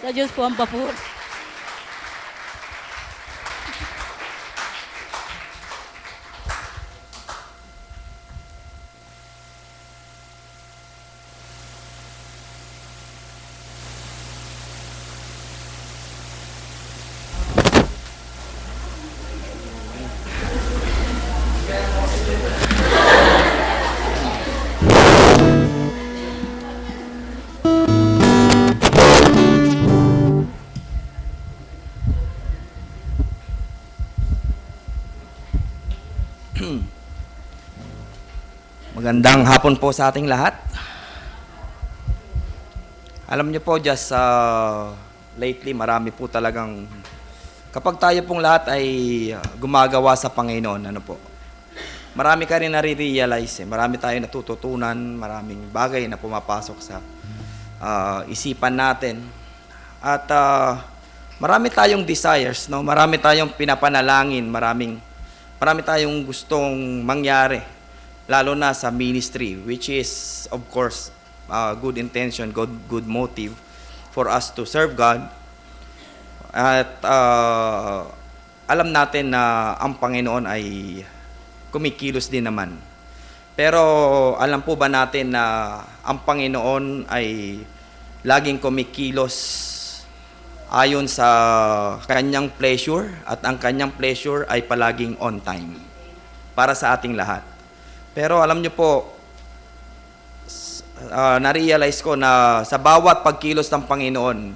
Sa Diyos po ang papuri. Magandang hapon po sa ating lahat. Alam niyo po, just lately, marami po talagang, kapag tayo pong lahat ay gumagawa sa Panginoon, ano po, marami ka rin nare-realize, marami tayong natututunan, maraming bagay na pumapasok sa isipan natin. At marami tayong desires, no? Marami tayong pinapanalangin, marami tayong gustong mangyari, lalo na sa ministry, which is, of course, good intention, good motive for us to serve God. At alam natin na ang Panginoon ay kumikilos din naman. Pero alam po ba natin na ang Panginoon ay laging kumikilos ayon sa kanyang pleasure, at ang kanyang pleasure ay palaging on time para sa ating lahat. Pero alam niyo po, na-realize ko na sa bawat pagkilos ng Panginoon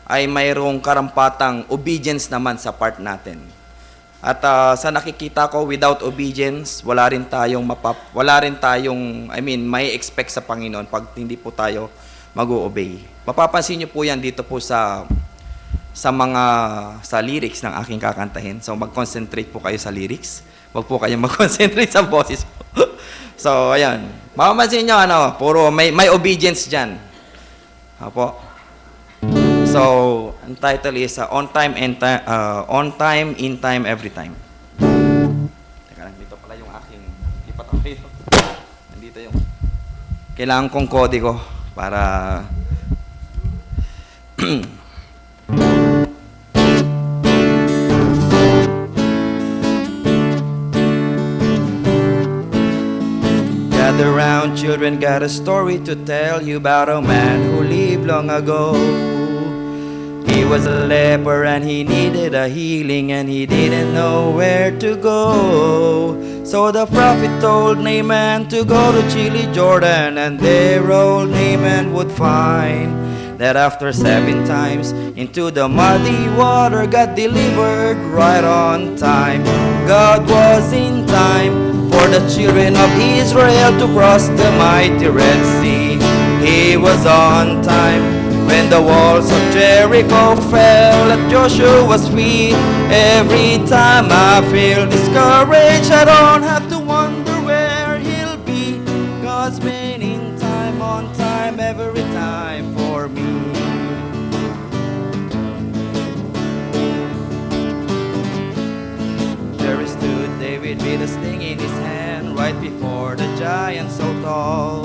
ay mayroong karampatang obedience naman sa part natin. At sa nakikita ko, without obedience, wala rin tayong may expect sa Panginoon pag hindi po tayo mag-o-obey. Mapapansin niyo po yan dito po sa lyrics ng aking kakantahin. So mag-concentrate po kayo sa lyrics. Huwag po kayong mag-concentrate sa boses po. So, ayan. Mapapansin nyo, puro may obedience dyan. Apo. So, ang title is On Time, In Time, Every Time. Teka lang, dito pala yung aking lipat ako dito. Nandito yung kailangan kong kodigo para Gather round, children, got a story to tell you about a man who lived long ago. He was a leper and he needed a healing and he didn't know where to go. So the prophet told Naaman to go to Chile, Jordan, and there old Naaman would find that after 7 times into the muddy water got delivered right on time. God was in time for the children of Israel to cross the mighty Red Sea. He was on time when the walls of Jericho fell at Joshua's feet. Every time I feel discouraged, I don't have to wonder where he'll be. God's been in time, on time, every time for me. There stood David with a sling in his hand right before the giant so tall.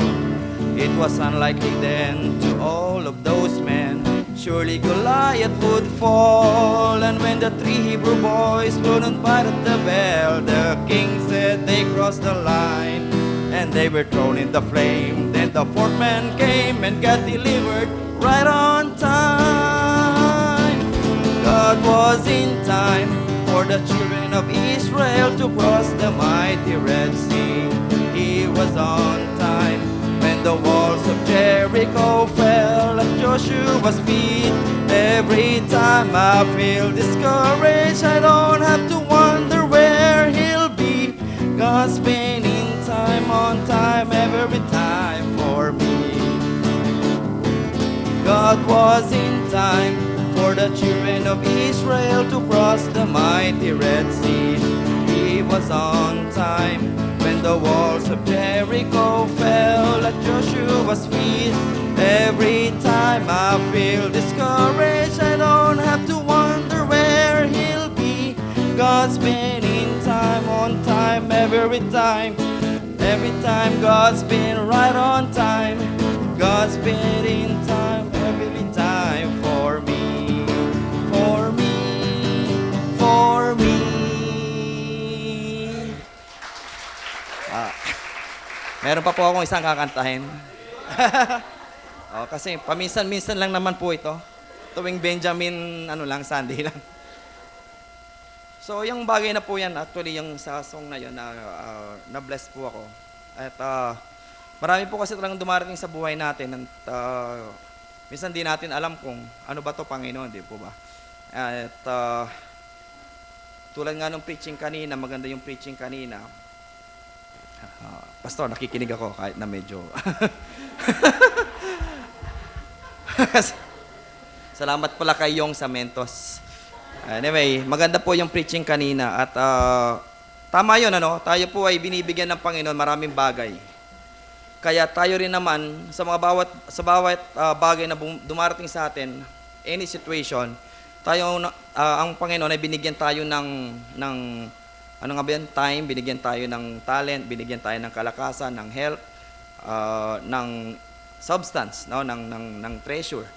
It was unlikely then to all of those men, surely Goliath would fall. And when the 3 Hebrew boys wouldn't bite at the bell, the king said they crossed the line and they were thrown in the flame. Then the 4th man came and got delivered right on time. God was in time for the children of Israel to cross the mighty Red Sea. He was on time when the walls of Jericho fell at Joshua's feet. Every time I feel discouraged, I don't have to wonder where he'll be. God's been in time, on time, every time for me. God was in time for the children of Israel to cross the mighty Red Sea. He was on time when the walls of Jericho fell at Joshua's feet. Every time I feel discouraged, I don't have to wonder where he'll be. God's been in time, on time, every time. Every time God's been right on time. God's been in time, every time for me. meron pa po akong isang kakantahin. Kasi paminsan-minsan lang naman po ito. Tuwing Benjamin, Sunday lang. So, yung bagay na po yan, actually, yung sa song na yun, na-bless po ako. At marami po kasi talagang dumarating sa buhay natin. At minsan di natin alam kung ano ba to Panginoon, di po ba? At tulad nga ng preaching kanina, maganda yung preaching kanina. Pastor, nakikinig ako kahit na medyo... Salamat pala kay Yong sa Mentos. Anyway, maganda po yung preaching kanina at tama yun, tayo po ay binibigyan ng Panginoon maraming bagay. Kaya tayo rin naman sa bawat bagay na dumarating sa atin, any situation, ang Panginoon ay binigyan tayo ng time, binigyan tayo ng talent, binigyan tayo ng kalakasan, ng health, ng substance, ng treasure.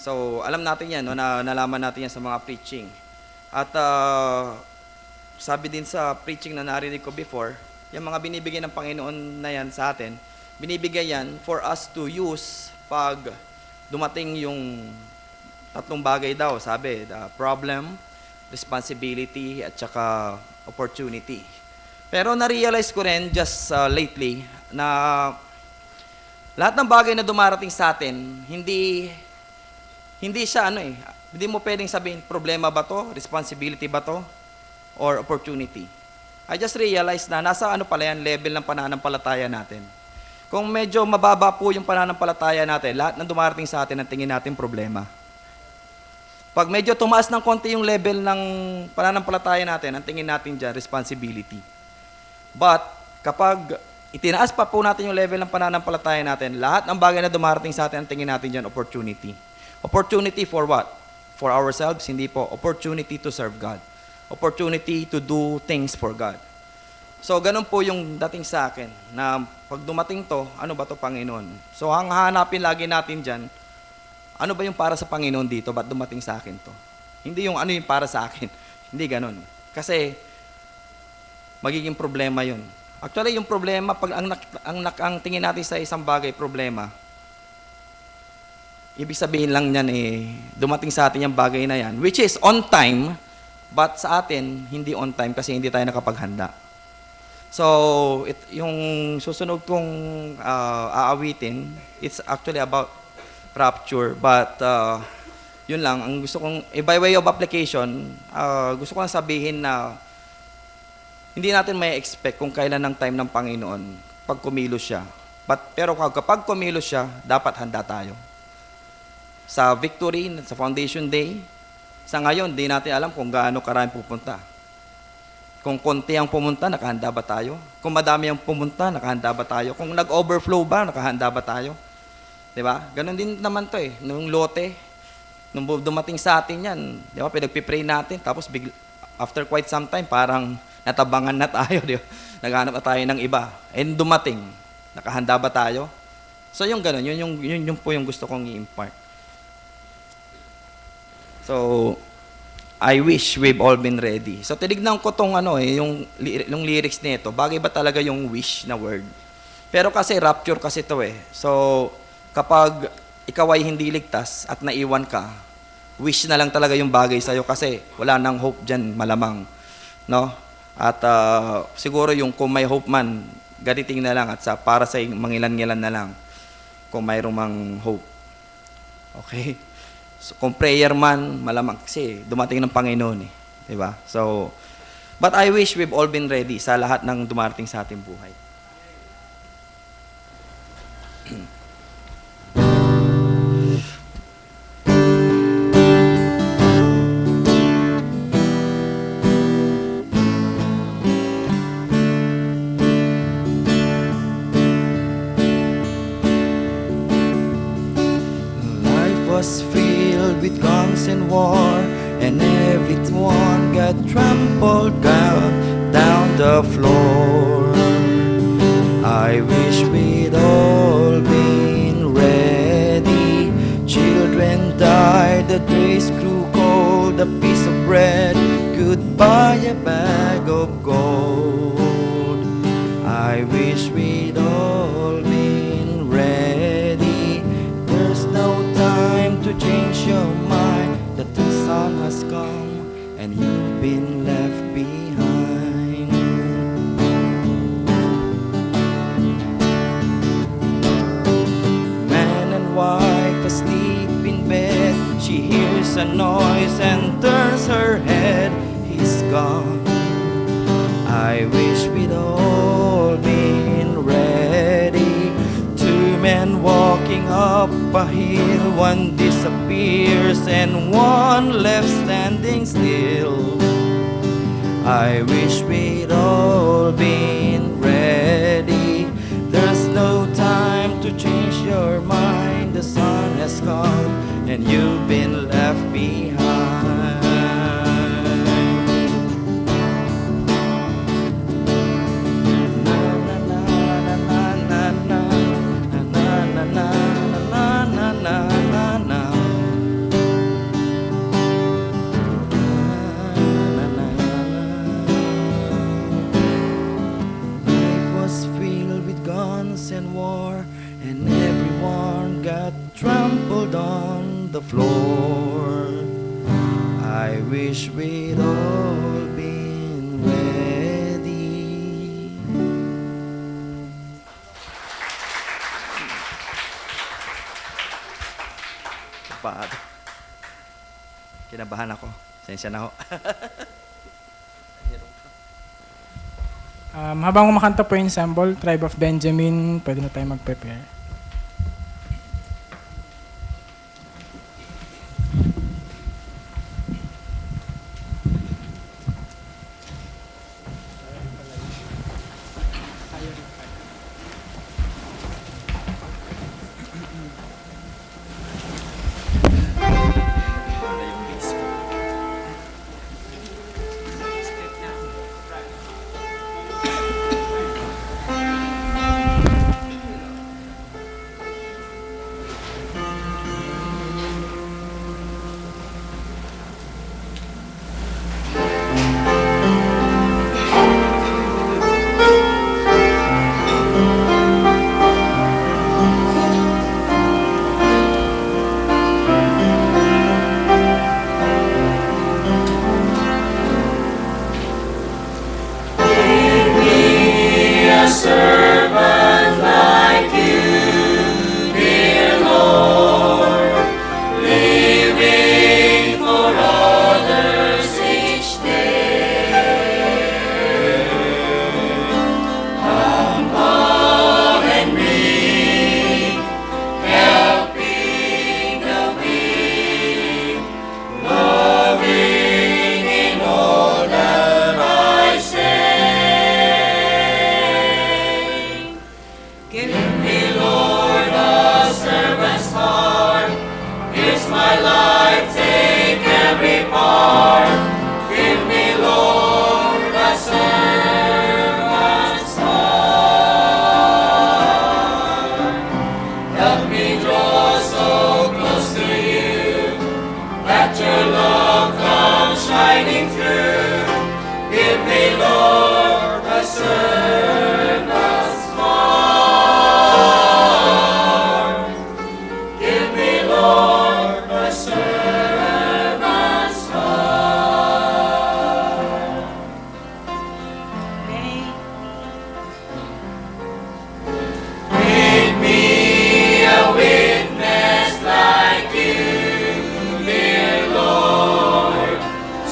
So, alam natin yan, na nalaman natin yan sa mga preaching. At sabi din sa preaching na narinig ko before, yung mga binibigay ng Panginoon na yan sa atin, binibigay yan for us to use pag dumating yung tatlong bagay daw, sabi, the problem, responsibility, at saka opportunity. Pero na-realize ko rin just lately na lahat ng bagay na dumarating sa atin, hindi siya hindi mo pwedeng sabihin, problema ba to, responsibility ba to, or opportunity. I just realized na nasa pala yan, level ng pananampalataya natin. Kung medyo mababa po yung pananampalataya natin, lahat ng dumarating sa atin ang tingin natin problema. Pag medyo tumaas ng konti yung level ng pananampalataya natin, ang tingin natin dyan, responsibility. But, kapag itinaas pa po natin yung level ng pananampalataya natin, lahat ng bagay na dumarating sa atin, ang tingin natin dyan, opportunity. Opportunity for what? For ourselves? Hindi po. Opportunity to serve God. Opportunity to do things for God. So, ganun po yung dating sa akin, na pag dumating to, ano ba to Panginoon? So, ang hahanapin lagi natin dyan, ano ba yung para sa Panginoon dito? Ba't dumating sa akin to? Hindi yung ano yung para sa akin. Hindi ganun. Kasi, magiging problema yun. Actually, yung problema, pag ang tingin natin sa isang bagay, problema, ibig sabihin lang niyan dumating sa atin yung bagay na yan, which is on time, but sa atin, hindi on time kasi hindi tayo nakapaghanda. So, yung susunod kong aawitin, it's actually about rapture, but yun lang, ang gusto kong, by way of application, gusto ko lang sabihin na hindi natin may expect kung kailan ang time ng Panginoon pag kumilos siya. Pero kapag kumilos siya, dapat handa tayo. Sa victory, sa foundation day, sa ngayon, di natin alam kung gaano karami pupunta. Kung konti ang pumunta, nakahanda ba tayo? Kung madami ang pumunta, nakahanda ba tayo? Kung nag-overflow ba, nakahanda ba tayo? Diba? Ganon din naman to Nung lote, nung dumating sa atin yan, diba? Pinagpipray natin, tapos after quite some time, parang natabangan na tayo, diba? Naghanap na tayo ng iba. And dumating, nakahanda ba tayo? So yung ganon, yun po yung gusto kong i-impart. So, I wish we've all been ready. So, tinignan ko tong yung lyrics nito. Bagay ba talaga yung wish na word? Pero kasi rapture kasi to So, kapag ikaw ay hindi ligtas at naiwan ka, wish na lang talaga yung bagay sa'yo kasi wala nang hope dyan, malamang. No? At siguro yung kung may hope man, gaditing na lang at para sa mangilan-ngilan na lang kung mayroong mang hope. Okay? So, kung prayer man, malamang kasi dumating ng Panginoon Diba? So, but I wish we've all been ready sa lahat ng dumarating sa ating buhay. Life was filled with guns and war, and everyone got trampled down the floor. I wish we'd all been ready. Children died, the days grew cold. A piece of bread could buy a bag of gold. I wish we'd all change your mind that the sun has come and you've been left behind. Man and wife asleep in bed, she hears a noise and turns her head. He's gone. I wish we'd all been ready. Two men walking up a hill, one disappears and one left standing still. I wish we'd all been ready. There's no time to change your mind. The sun has come and you've been left behind. And war, and everyone got trampled on the floor. I wish we'd all been ready. Kinabahan ako. Sensya na ho. Habang kumakanta po yung ensemble, Tribe of Benjamin, pwede na tayo mag-prepare.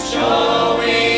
Showing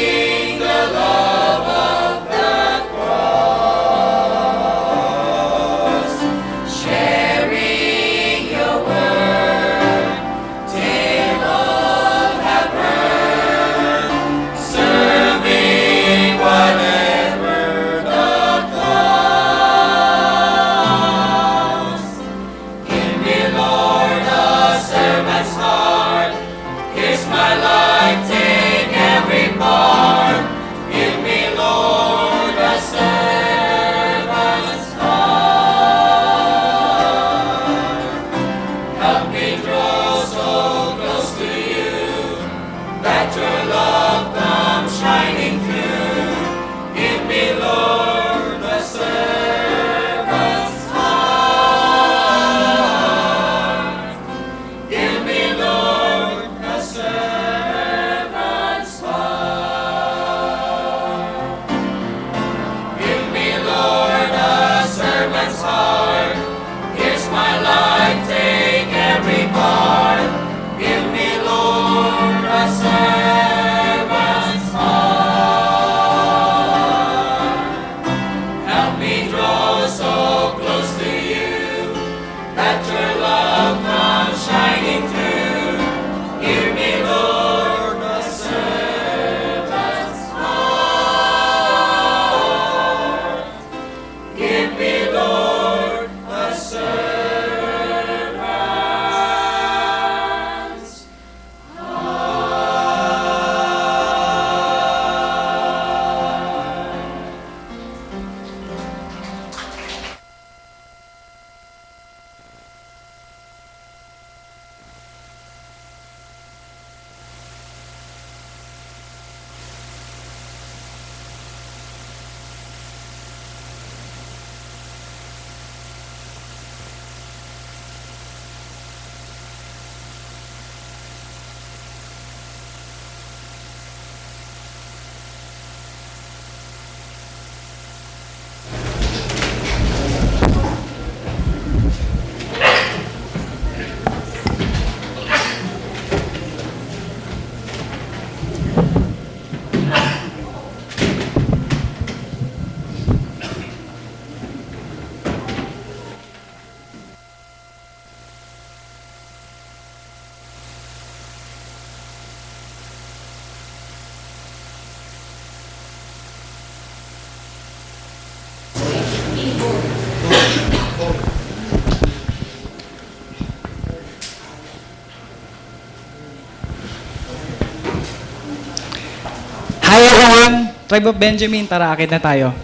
Hi everyone! Tribe of Benjamin, tara, akit na tayo.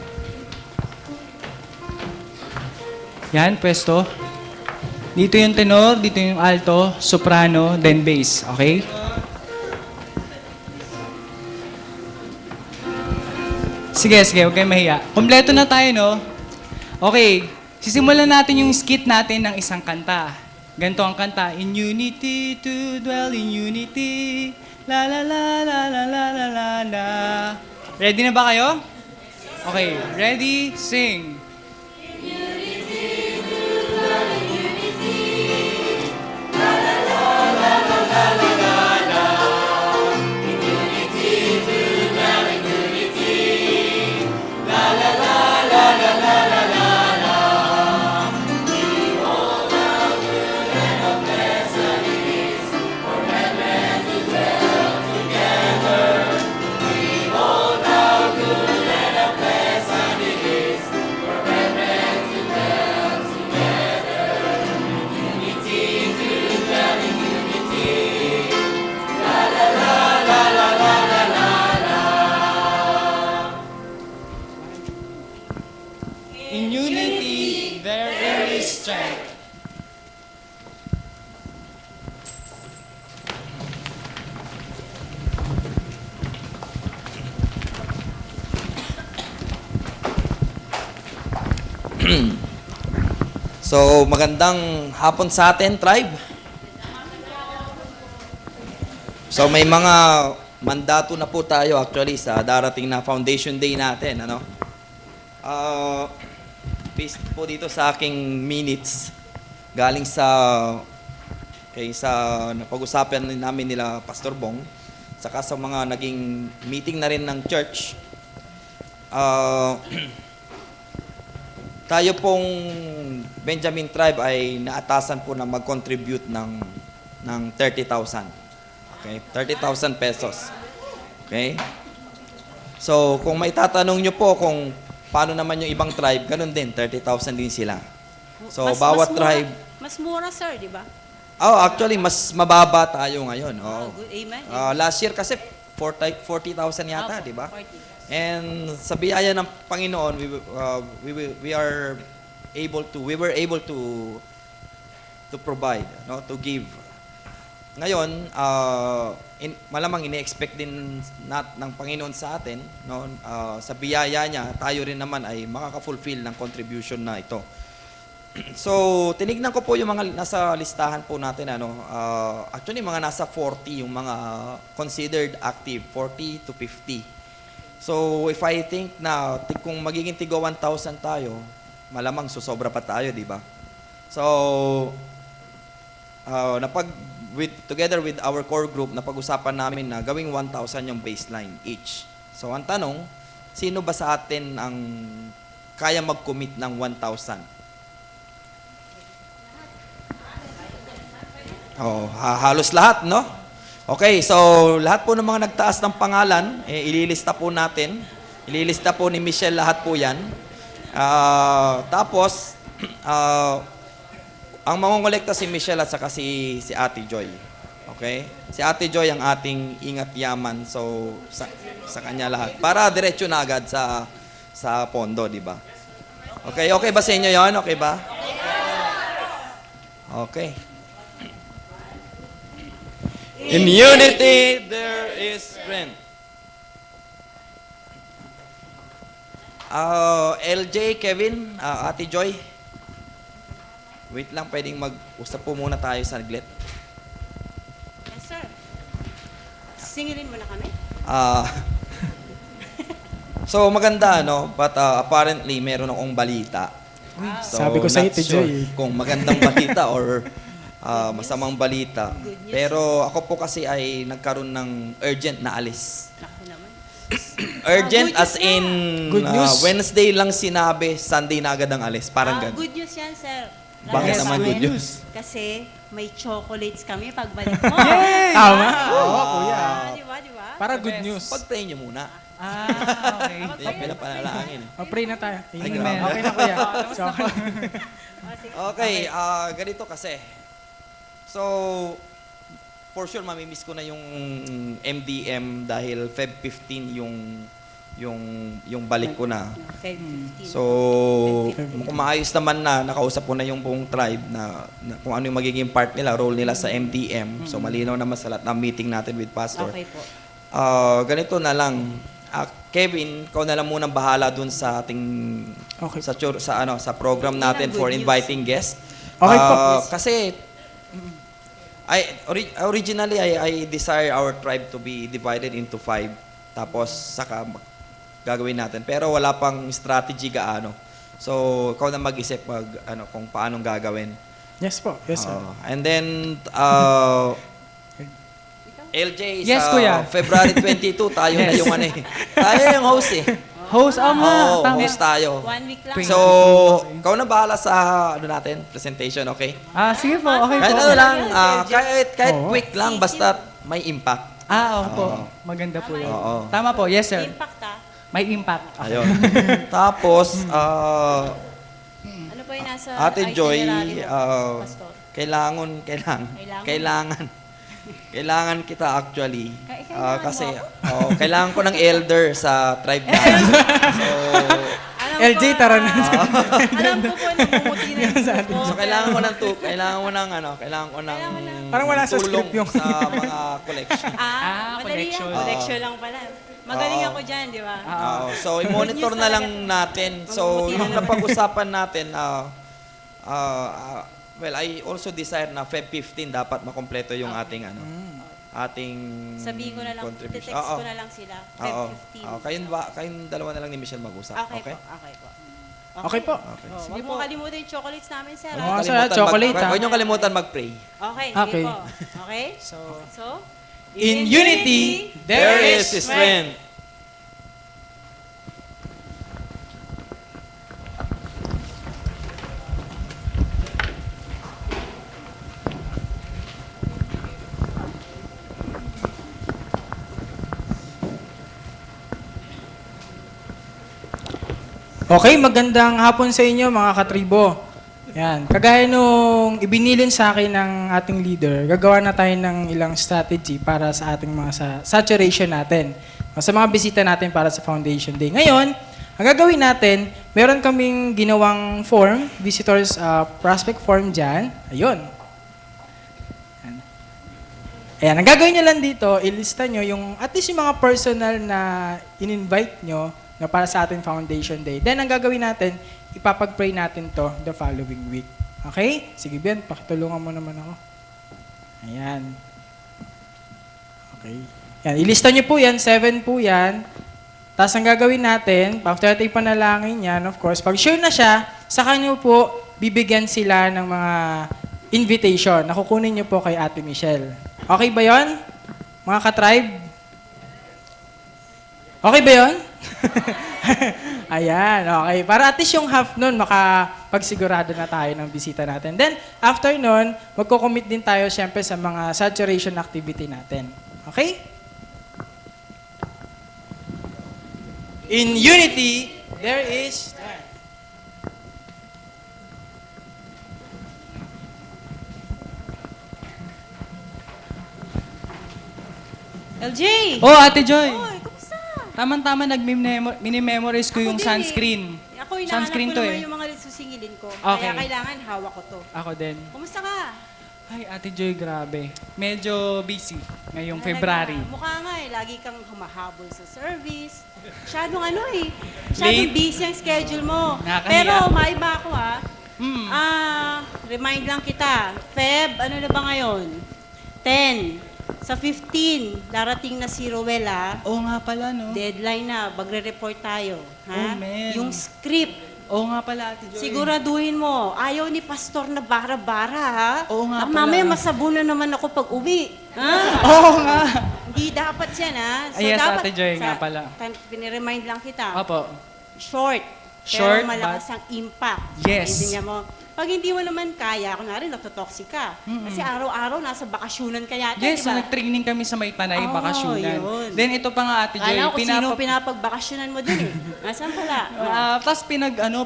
Yan, pwesto. Dito yung tenor, dito yung alto, soprano, then bass. Okay? Sige, huwag kayong mahiya. Kompleto na tayo, no? Okay, sisimulan natin yung skit natin ng isang kanta. Ganito ang kanta. In unity to dwell in unity. La la la la la la la la la. Ready na ba kayo? Okay, ready, sing. In unity, there is strength. So, magandang hapon sa atin, tribe. So, may mga mandato na po tayo actually sa darating na Foundation Day natin, ano? Based po dito sa aking minutes, galing sa napag-usapan namin nila Pastor Bong, saka sa mga naging meeting na rin ng church. Tayo pong Benjamin Tribe ay naatasan po na mag-contribute ng 30,000. Okay? 30,000 pesos. Okay? So, kung may tatanong nyo po kung paano naman yung ibang tribe, ganun din, 30,000 din sila. So, bawat tribe... Mas mura, sir, di ba? Oh, actually, mas mababa tayo ngayon. Oh. Good. Amen. Last year kasi, 40,000 yata, Opo, di ba? 40. And sa biyaya ng Panginoon, we were able to provide, no, to give. Ngayon, malamang ini-expect din ng Panginoon sa atin, no, sa biyaya niya, tayo rin naman ay makaka-fulfill ng contribution na ito. So, tinignan ko po yung mga nasa listahan po natin, actually mga nasa 40 yung mga considered active, 40 to 50. So, if I think na kung magiging tigo 1,000 tayo, malamang susobra pa tayo, di ba? So, together with our core group, na pag-usapan namin na gawing 1,000 yung baseline each. So ang tanong, sino ba sa atin ang kaya mag-commit ng 1,000? Oh, halos lahat, no? Okay, so lahat po ng mga nagtaas ng pangalan, ililista po natin. Ililista po ni Michelle lahat po yan. Tapos, ang mangongolekta si Michelle at saka si Ate Joy. Okay? Si Ate Joy ang ating ingat yaman. So, sa kanya lahat. Para diretso na agad sa pondo, di ba? Okay, okay ba sa inyo yon? Okay ba? Okay. In unity, there is strength. LJ, Kevin, Ate Joy. Wait lang, pwedeng mag-usap po muna tayo sa saglit. Yes, sir. Singilin mo na kami? So maganda, no? But apparently, meron akong balita. So, Sabi ko sa not Ate sure Joy. kung magandang balita or masamang balita. Good news. Pero ako po kasi ay nagkaroon ng urgent na alis. Naku naman. Urgent good as news in Good news. Wednesday lang sinabi, Sunday na agad ang alis. Parang ganun. Good news yan, sir. Bakit Lalo naman sa good akin, news? Kasi may chocolates kami pagbalik mo. Tama? Oo, kuya. Di ba, di ba? Para good news. Pag-pray niyo muna. Okay. Hindi yung pinapanalangin. Pray na tayo. Ay, Amen. grabe. Okay na, kuya. So, Okay, ganito kasi. So, for sure, mamimiss ko na yung MDM dahil Feb 15 yung balik ko na. Feb 15. So, kung maayos naman na, nakausap ko na yung buong tribe na kung ano yung magiging part nila, role nila sa MDM. So, malinaw naman sa lahat ng meeting natin with Pastor. Okay po. Ganito na lang. Kevin, ikaw na lang munang bahala dun sa ating Okay. sa program natin Good for news. inviting guests. Okay po. Kasi originally I desire our tribe to be divided into 5. Tapos saka gagawin natin. Pero wala pang strategy gaano. So ikaw na mag-isip kung paanong gagawin. yes po. Yes, sir. And then LJ, Yes, sa kuya. February 22, tayo na yung tayo yung host eh. Host, Oo, tama. host tayo. 1 week lang. So, ikaw na bahala sa natin, presentation, okay? Sige po, okay Kahit po. ano lang, kahit Oo. quick lang, basta may impact. Opo. Maganda po yun. Oo. Tama po, yes sir. Impact May impact. Ayun. Tapos, Ano po yung nasa Ate Joy, itinerary mo, Pastor? kailangan kita actually. Kailangan Kasi, mo kailangan ko ng elder sa tribe namin. So, Alam LJ, ko, tara na. Alam ko po, namumuti na yung puso ko. so kailangan ko ng Parang wala sa tulong script yung- sa mga collection. Madali collection. yan. Collection lang pala. Magaling ako dyan, di ba? Oo. So, i-monitor na lang natin. So, yung napag-usapan natin, well, I also desire na Feb 15 dapat makompleto yung ating ating Sabihin ko na lang, contribution. text Oo. ko na lang sila. Oo. Feb 15. Oo. Kayong dalawa na lang ni Michelle mag-usap. Okay po, okay po. Okay po. Okay. Oh, Huwag mo kalimutan yung chocolates namin, sir. Oo, ah. sir, chocolate, Huwag niyong kalimutan mag-pray. Okay, Okay. sige po. Okay? So, In unity, There is strength. Okay, magandang hapon sa inyo mga katribo. Yan. Kagaya nung ibinilin sa akin ng ating leader, gagawa na tayo ng ilang strategy para sa ating mga saturation natin. Sa mga bisita natin para sa Foundation Day. Ngayon, ang gagawin natin, meron kaming ginawang form, visitors prospect form dyan. Ayun. Ayan, ang gagawin nyo lang dito, ilista nyo yung, at least yung mga personal na in-invite nyo na para sa ating Foundation Day. Then, ang gagawin natin, ipapag-pray natin to the following week. Okay? Sige, Ben, pakitulungan mo naman ako. Ayan. Okay. Yan, ilista nyo po yan, 7 po yan. Tapos, ang gagawin natin, after natin panalangin yan, of course, pag sure na siya, sa kanyo po, bibigyan sila ng mga invitation na kukunin niyo po kay Ate Michelle. Okay ba yon, mga ka-tribe? Okay ba yon? Ayan, okay. Para at least yung half nun, makapagsigurado na tayo ng bisita natin. Then, after nun, magko-commit din tayo syempre sa mga saturation activity natin. Okay? In unity, there is... LJ! Oh, Ate Joy! Oy, kumusta? Tama-tama, mini-memorize ko yung Ako din sunscreen. Ako, hinahanap Sunscreen ko to naman eh. yung mga susingilin ko. Okay. Kaya kailangan hawak ko to. Ako din. Kumusta ka? Ay, Ate Joy, grabe. Medyo busy ngayong Talaga, February. Mukha nga eh, lagi kang humahabol sa service. Masyadong ano eh, masyadong Late. busy ang schedule mo. Nakakahiya. Pero maiba ako Hmm. remind lang kita, Feb, ano na ba ngayon? 10. Sa 15, darating na si Rowella. Oo nga pala, no? Deadline na, magre-report tayo. Ha? Oh, man. Yung script, Oo nga pala, Ate Joy. siguraduhin mo, ayaw ni Pastor na bara-bara, ha? Oo nga Baka pala. mamaya masabunan naman ako pag uwi. Ha? Oo nga. Hindi dapat yan, ha? Yes, Ate Joy, nga pala. Piniremind lang kita. Opo. Short. Short, pero malakas ang impact. Yes. Intindihan mo. Pag hindi mo naman kaya, kunwari nagtotoxic ka. Kasi araw-araw nasa bakasyonan ka yata, Yes, di so ba? nag-training kami sa May Tanay, Oh, bakasyonan. yun. Then ito pa nga, Ate Joy, Kala ko sino pinapagbakasyonan mo dun eh. Nasaan pala? Tapos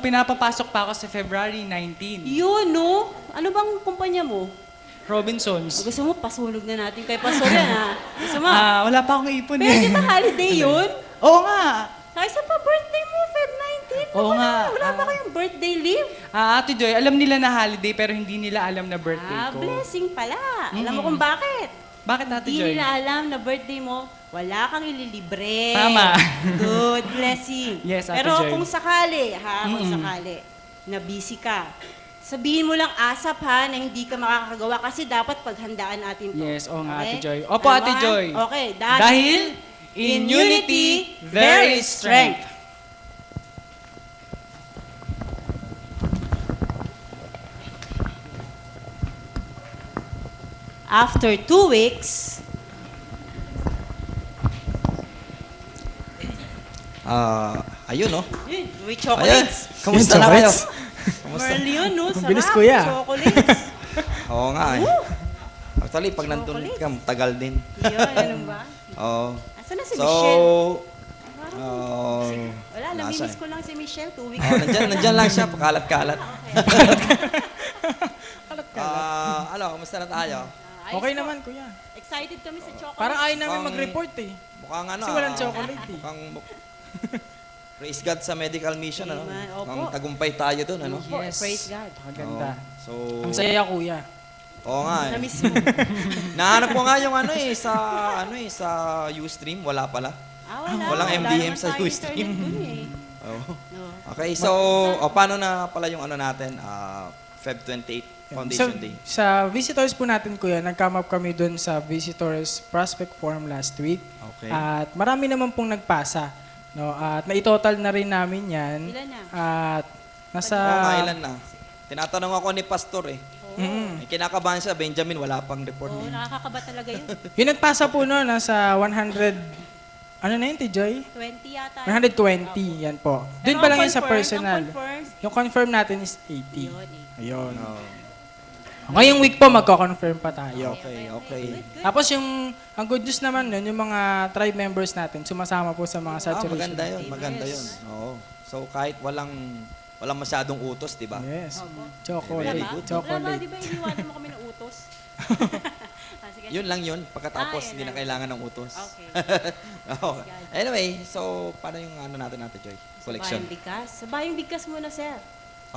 pinapapasok pa ako sa February 19. Yun, no? Ano bang kumpanya mo? Robinsons. Gusto mo, pasunog na natin kay Pastor yan, ha? Gusto mo? Wala pa akong ipon Pero eh. di ba holiday yun? Oo nga. Kaysa pa birthday mo, Feb 19. Oo nga. Wala ba kayong birthday leave? Ate Joy, alam nila na holiday pero hindi nila alam na birthday ko. Blessing pala. Alam mo kung bakit? Bakit, Ate Hindi Joy? nila alam na birthday mo, wala kang ililibre. Tama. Good blessing. Yes, Ate Pero Joy. kung sakali, kung sakali, na busy ka, sabihin mo lang asap na hindi ka makakagawa kasi dapat paghandaan natin to. Yes, oo nga, Okay? Ate Joy. Opo, Tama? Ate Joy. Okay, Dahil in unity, there is strength. After 2 weeks, Ayun, no? yun, may Ayan. chocolates. Kamusta Yung na kayo? chocolates? Merl yun, no? Ang Sarap. bilis, kuya. Chocolates. Oo nga eh. Actually, pag nandun Chocolate. ka, tagal din. Yun, ano ba? Oo. Asan na si So, Michelle? Wala, nasa namimiss eh. ko lang si Michelle 2 weeks. nandyan lang siya, pakalat-kalat. Kamusta na tayo? Ayos Okay po. naman, kuya. Excited kami sa chocolate. Parang ayaw namin Mukhang- mag-report eh. Mukhang Kasi walang chocolate eh. Mukhang, praise God sa medical mission, ano? Amen. Opo. Mukhang tagumpay tayo doon, ano? Opo, praise God. Maganda. So, Ang saya, kuya. oo nga eh. Namiss mo. Nahanap ko nga yung sa Ustream, wala pala. Wala. Walang Wala MDM naman sa tayong Ustream. internet dun eh. Oo. No. Okay, so, paano na pala yung ano natin? Feb 28, Foundation Day. Sa visitors po natin, kuya, nag-come up kami dun sa visitors prospect form last week. Okay. At marami naman pong nagpasa. No? At naitotal na rin namin yan. Ilan na? At nasa... Ilan na? Tinatanong ako ni Pastor eh. May kinakabahan siya, Benjamin, wala pang report. Oo, nakakakaba talaga yun. Yung nagpasa po no, nasa 100... Ano na yun, Joy? 20 yata. 120, yan po. Doon Pero pa lang ang yun sa confirm, personal. ang confirm, Yung confirm natin is 80. yun eh. Ayun. Oh, Ngayong week po, magko-confirm pa tayo. okay. Good. Tapos ang good news naman nun, yung mga tribe members natin, sumasama po sa mga saturation. Maganda yun. Oo. So, kahit walang masyadong utos, di ba? Yes. Wala Chocolate. ba? Wala ba? Chocolate. Di ba iniwanan mo kami ng utos? Sige. Yun lang yun. Pagkatapos, yun hindi na lang. kailangan ng utos. Okay. Okay. Anyway, so, paano yung ano natin, Joy? Collection. Bayang bigkas. Sa bayang bigkas muna, sir.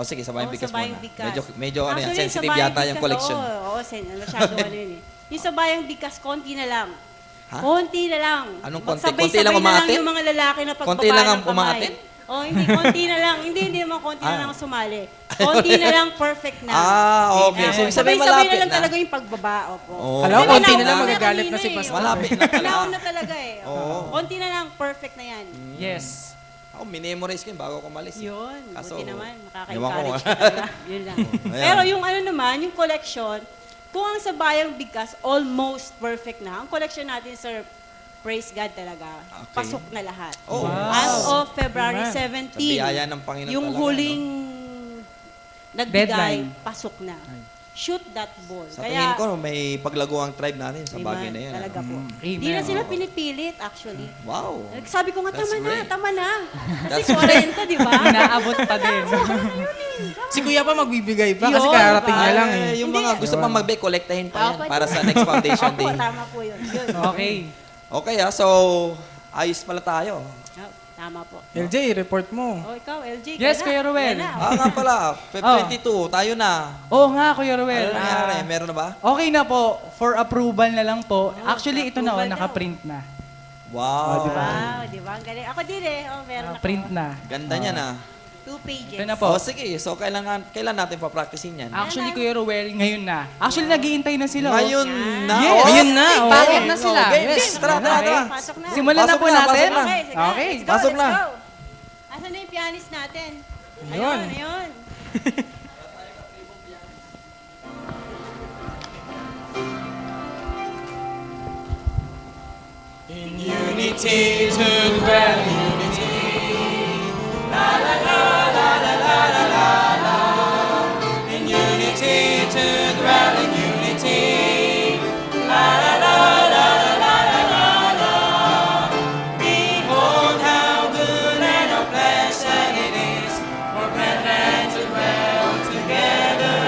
Sige, sa bayang Oo, bigkas sa bayang muna. bigkas. Medyo ano yan, Actually, sa sensitive bayang yata yung bigkas, collection. Oo, masyado ano yun eh. Yung sa bayang bigkas, konti na lang. Ha? Konti na lang. Anong konti? Magsabay-sabay Konti lang na lang umaatin? yung mga lalaki na pagbaba Konti lang ang ng kamay. umaatin? Oh, hindi, konti na lang. Hindi naman konti na lang ang sumali. Konti na lang, perfect na. Okay. So, ibig sabihin Sabay-sabay malapit na lang na. talaga yung pagbaba. Opo. Oo. Alam ko, Kasi konti na nauna lang magagalit kanina na si eh. Pastor. Malapit na pala. Nauna talaga eh. Oo. Konti na lang, perfect na yan. Yes. Ako, minemorize ko yun bago ako malis. Yun, Kaso, buti naman, ewan ko. nakaka-encourage ka talaga. Yun lang. Ayan. Pero yung ano naman, yung collection, kung ang sa Bayang Bigkas, almost perfect na. Ang collection natin, sir, praise God talaga, Okay. pasok na lahat. Oh, As of February Amen. 17, Sa biyaya ng Panginoon yung talaga, huling nagbigay, Deadline. pasok na. Shoot that ball. Sa tingin ko, may paglago ang tribe natin sa di ba, bagay na yan. talaga po. Amen. Hindi na sila pinipilit, actually. Wow. Sabi ko nga, That's great. tama na. That's Kasi 40, di ba? Inaabot pa din. Si Kuya pa magbibigay pa kasi Yun, karating niya diba? lang eh. Yung Hindi. mga gusto pang mag-bake, kolektahin pa yan Opo, para sa next foundation Opo, day. tama po yun. Yun. Okay. Okay so ayos pala tayo. Oh, tama po. LJ, report mo. Oh, ikaw, LJ. Yes, ka na. Kuya Ruel. Yan na. Nga pala, Feb Oh. 22, tayo na. Oo nga, Kuya Ruel. Ano nangyari? Meron na ba? Okay na po. For approval na lang po. Actually, ito na, approval daw. nakaprint na. Wow. Wow, di ba? Ang galing. Ako din eh. Oh, meron ako. Print na. Ganda niya na. 2 pages. Ito na po. Sige, so kailan natin pa-practicein yan? Actually, Kuya Ruel, ngayon na. Actually, naghihintay na sila. oh. Ngayon na? Yes. Oh, Ngayon na, okay, oo. bakit na sila? Okay, Yes. tara, tara, Okay. tara. Pasok na. Simulan na Pasok po na, natin. pasok na. Okay, sige. Okay. Let's go, Pasok let's na. go. Asan na yung pianist natin? Ayun. Ayun. In unity to dwell in unity. La la la la la la la la la. In unity to dwell in unity. La la la la la la la la. Behold how good and how pleasant it is for brethren to dwell together.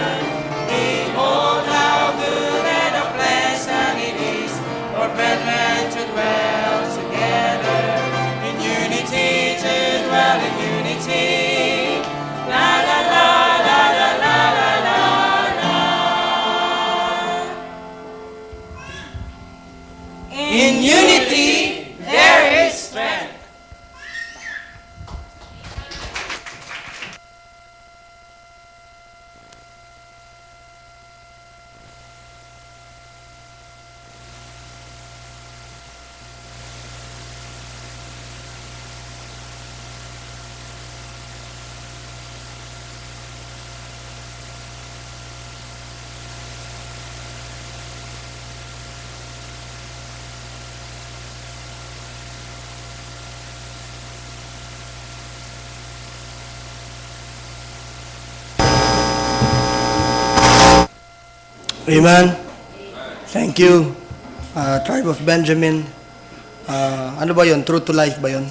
Behold how good and how pleasant it is for brethren to dwell together. In unity to dwell in unity. La la la la la la la la la. In unity there is strength. Amen. Thank you. Tribe of Benjamin. Ano ba yun? True to life ba yun?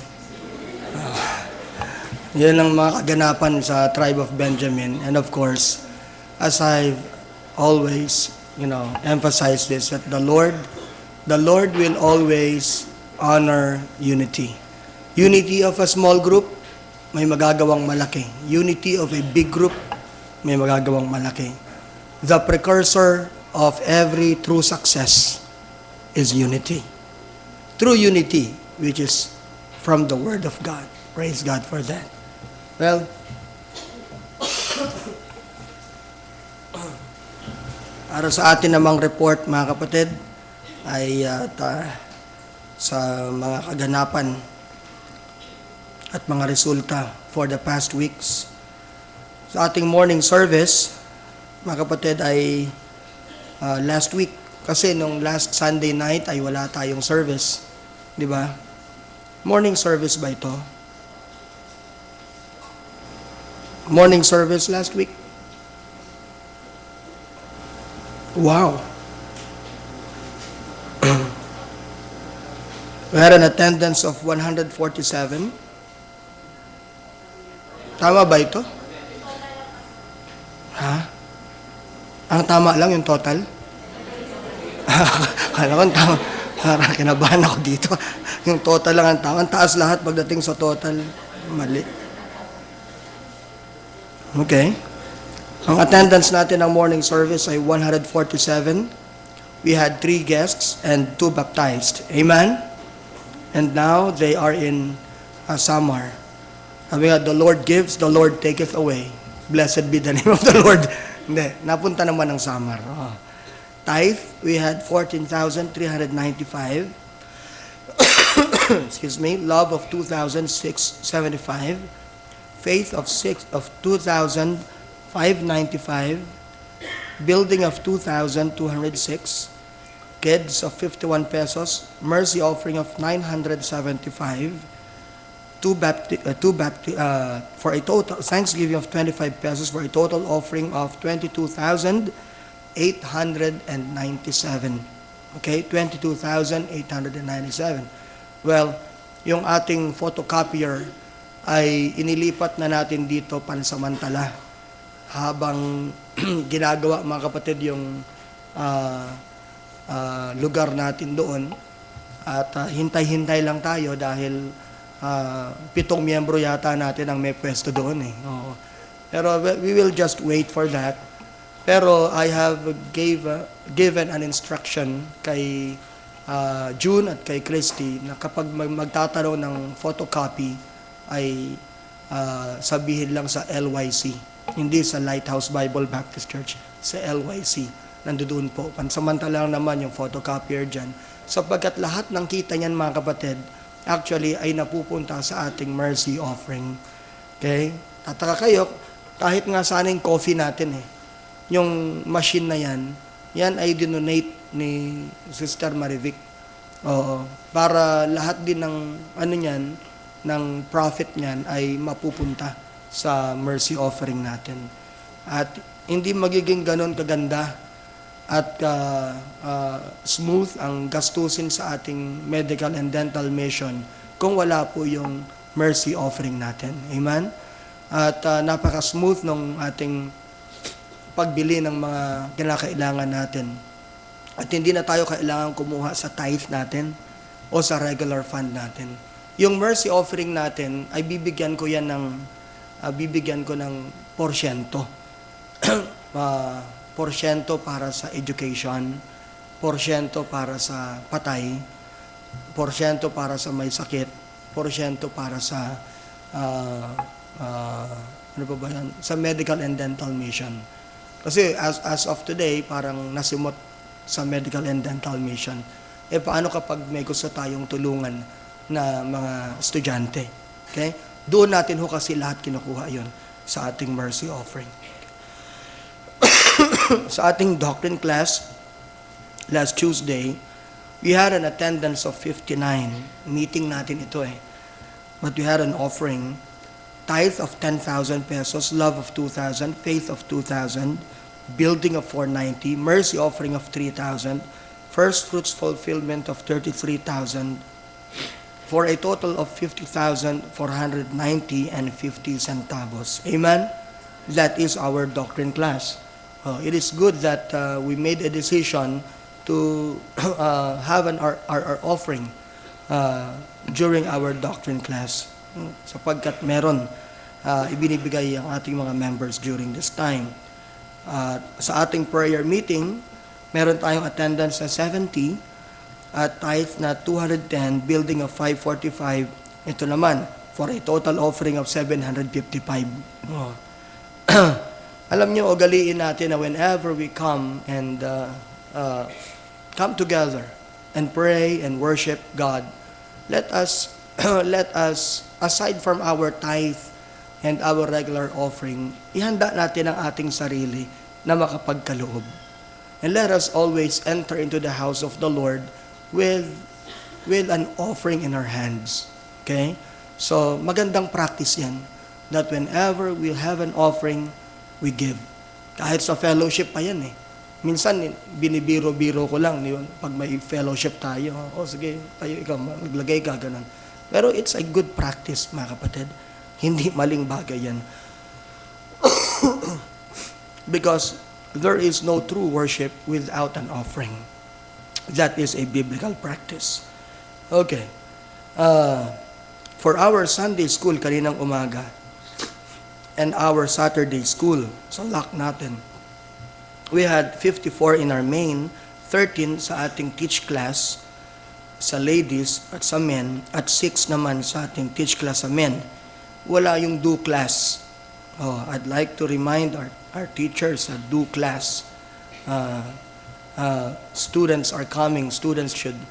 Yan ang mga kaganapan sa Tribe of Benjamin. And of course, as I've always, emphasized this, that the Lord will always honor unity. Unity of a small group, may magagawang malaki. Unity of a big group, may magagawang malaki. The precursor of every true success is unity. True unity, which is from the Word of God. Praise God for that. Well, para sa atin namang report, mga kapatid, ay sa mga kaganapan at mga resulta for the past weeks. Sa ating morning service, mga kapatid, ay last week, kasi nung last Sunday night ay wala tayong service. Di ba? Morning service ba ito? Morning service last week? Wow. We had an attendance of 147. Tama ba ito? Ha? Ang tama lang yung total? Kala ko ang tama. Parang kinabahan ako dito. Yung total lang ang tama. Ang taas lahat pagdating sa total. Mali. Okay. Ang attendance natin ng morning service ay 147. We had 3 guests and 2 baptized. Amen? And now they are in Samar. Sabi nga, the Lord gives, the Lord taketh away. Blessed be the name of the Lord. Hindi, napunta naman ng Samar. Oh. Tithe, we had 14,395. excuse me, love of 2,675, faith of 2,595, building of 2,206, kids of 51 pesos, mercy offering of 975, for a total thanksgiving of 25 pesos for a total offering of 22,897. Okay, 22,897. Well, yung ating photocopier ay inilipat na natin dito pansamantala habang ginagawa mga kapatid yung lugar natin doon at hintay-hintay lang tayo dahil 7 miyembro yata natin ang may pwesto doon eh. Oo. Pero we will just wait for that. Pero I have given an instruction kay June at kay Christy na kapag magtatanong ng photocopy ay sabihin lang sa LYC, hindi sa Lighthouse Bible Baptist Church, sa LYC. Nandoon po. Pansamantala lang naman yung photocopier dyan. Sapagkat lahat ng kita niyan mga kapatid, actually ay napupunta sa ating mercy offering. Okay? Tataka kayo, kahit nga sana yung coffee natin eh, yung machine na yan ay dinonate ni Sister Marivic. Oo. Para lahat din ng ng profit niyan ay mapupunta sa mercy offering natin. At hindi magiging ganon kaganda at smooth ang gastusin sa ating medical and dental mission kung wala po yung mercy offering natin. Amen? At napaka-smooth ng ating pagbili ng mga kinakailangan natin. At hindi na tayo kailangan kumuha sa tithe natin o sa regular fund natin. Yung mercy offering natin ay bibigyan ko ng porsyento. Porsyento para sa education, porsyento para sa patay, porsyento para sa may sakit, porsyento para sa sa medical and dental mission. Kasi as of today, parang nasimot sa medical and dental mission. Paano kapag may gusto tayong tulungan na mga estudyante? Okay? Doon natin kasi lahat kinukuha yon sa ating mercy offering. Sa ating doctrine class, last Tuesday, we had an attendance of 59. Meeting natin ito eh. But we had an offering, tithe of 10,000 pesos, love of 2,000, faith of 2,000, building of 490, mercy offering of 3,000, first fruits fulfillment of 33,000, for a total of 50,490 and 50 centavos. Amen? That is our doctrine class. It is good that we made a decision to have our offering during our doctrine class sapagkat meron ibinibigay ang ating mga members during this time. Sa ating prayer meeting, meron tayong attendance na 70 at tithe na 210, building of 545. Ito naman, for a total offering of 755. Alam niyo, ugaliin natin na whenever we come and come together and pray and worship God, let us aside from our tithe and our regular offering, ihanda natin ang ating sarili na makapagkaloob. And let us always enter into the house of the Lord with an offering in our hands. Okay? So, magandang practice yan, that whenever we have an offering, we give. Kahit sa fellowship pa yan eh. Minsan, binibiro-biro ko lang yun. Pag may fellowship tayo, sige, tayo ikaw, maglagay ka, ganun. Pero it's a good practice, mga kapatid. Hindi maling bagay yan. Because there is no true worship without an offering. That is a biblical practice. Okay. For our Sunday school kaninang umaga, and our Saturday school sa LAC natin, we had 54 in our main, 13 sa ating teach class sa ladies at sa men, at 6 naman sa ating teach class sa men. Wala yung do class. I'd like to remind our teachers sa do class. Students are coming. Students should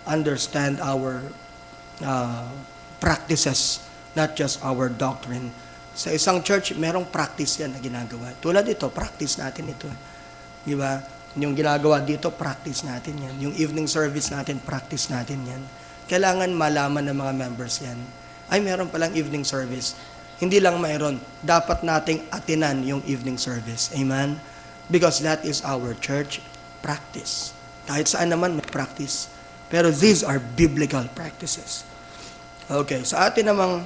understand our practices, not just our doctrine. Sa isang church, merong practice yan na ginagawa. Tulad ito, practice natin ito. Di ba? Yung ginagawa dito, practice natin yan. Yung evening service natin, practice natin yan. Kailangan malaman ng mga members yan. Ay, meron palang evening service. Hindi lang mayroon. Dapat nating atinan yung evening service. Amen? Because that is our church practice. Kahit saan naman may practice. Pero these are biblical practices. Okay, sa atin namang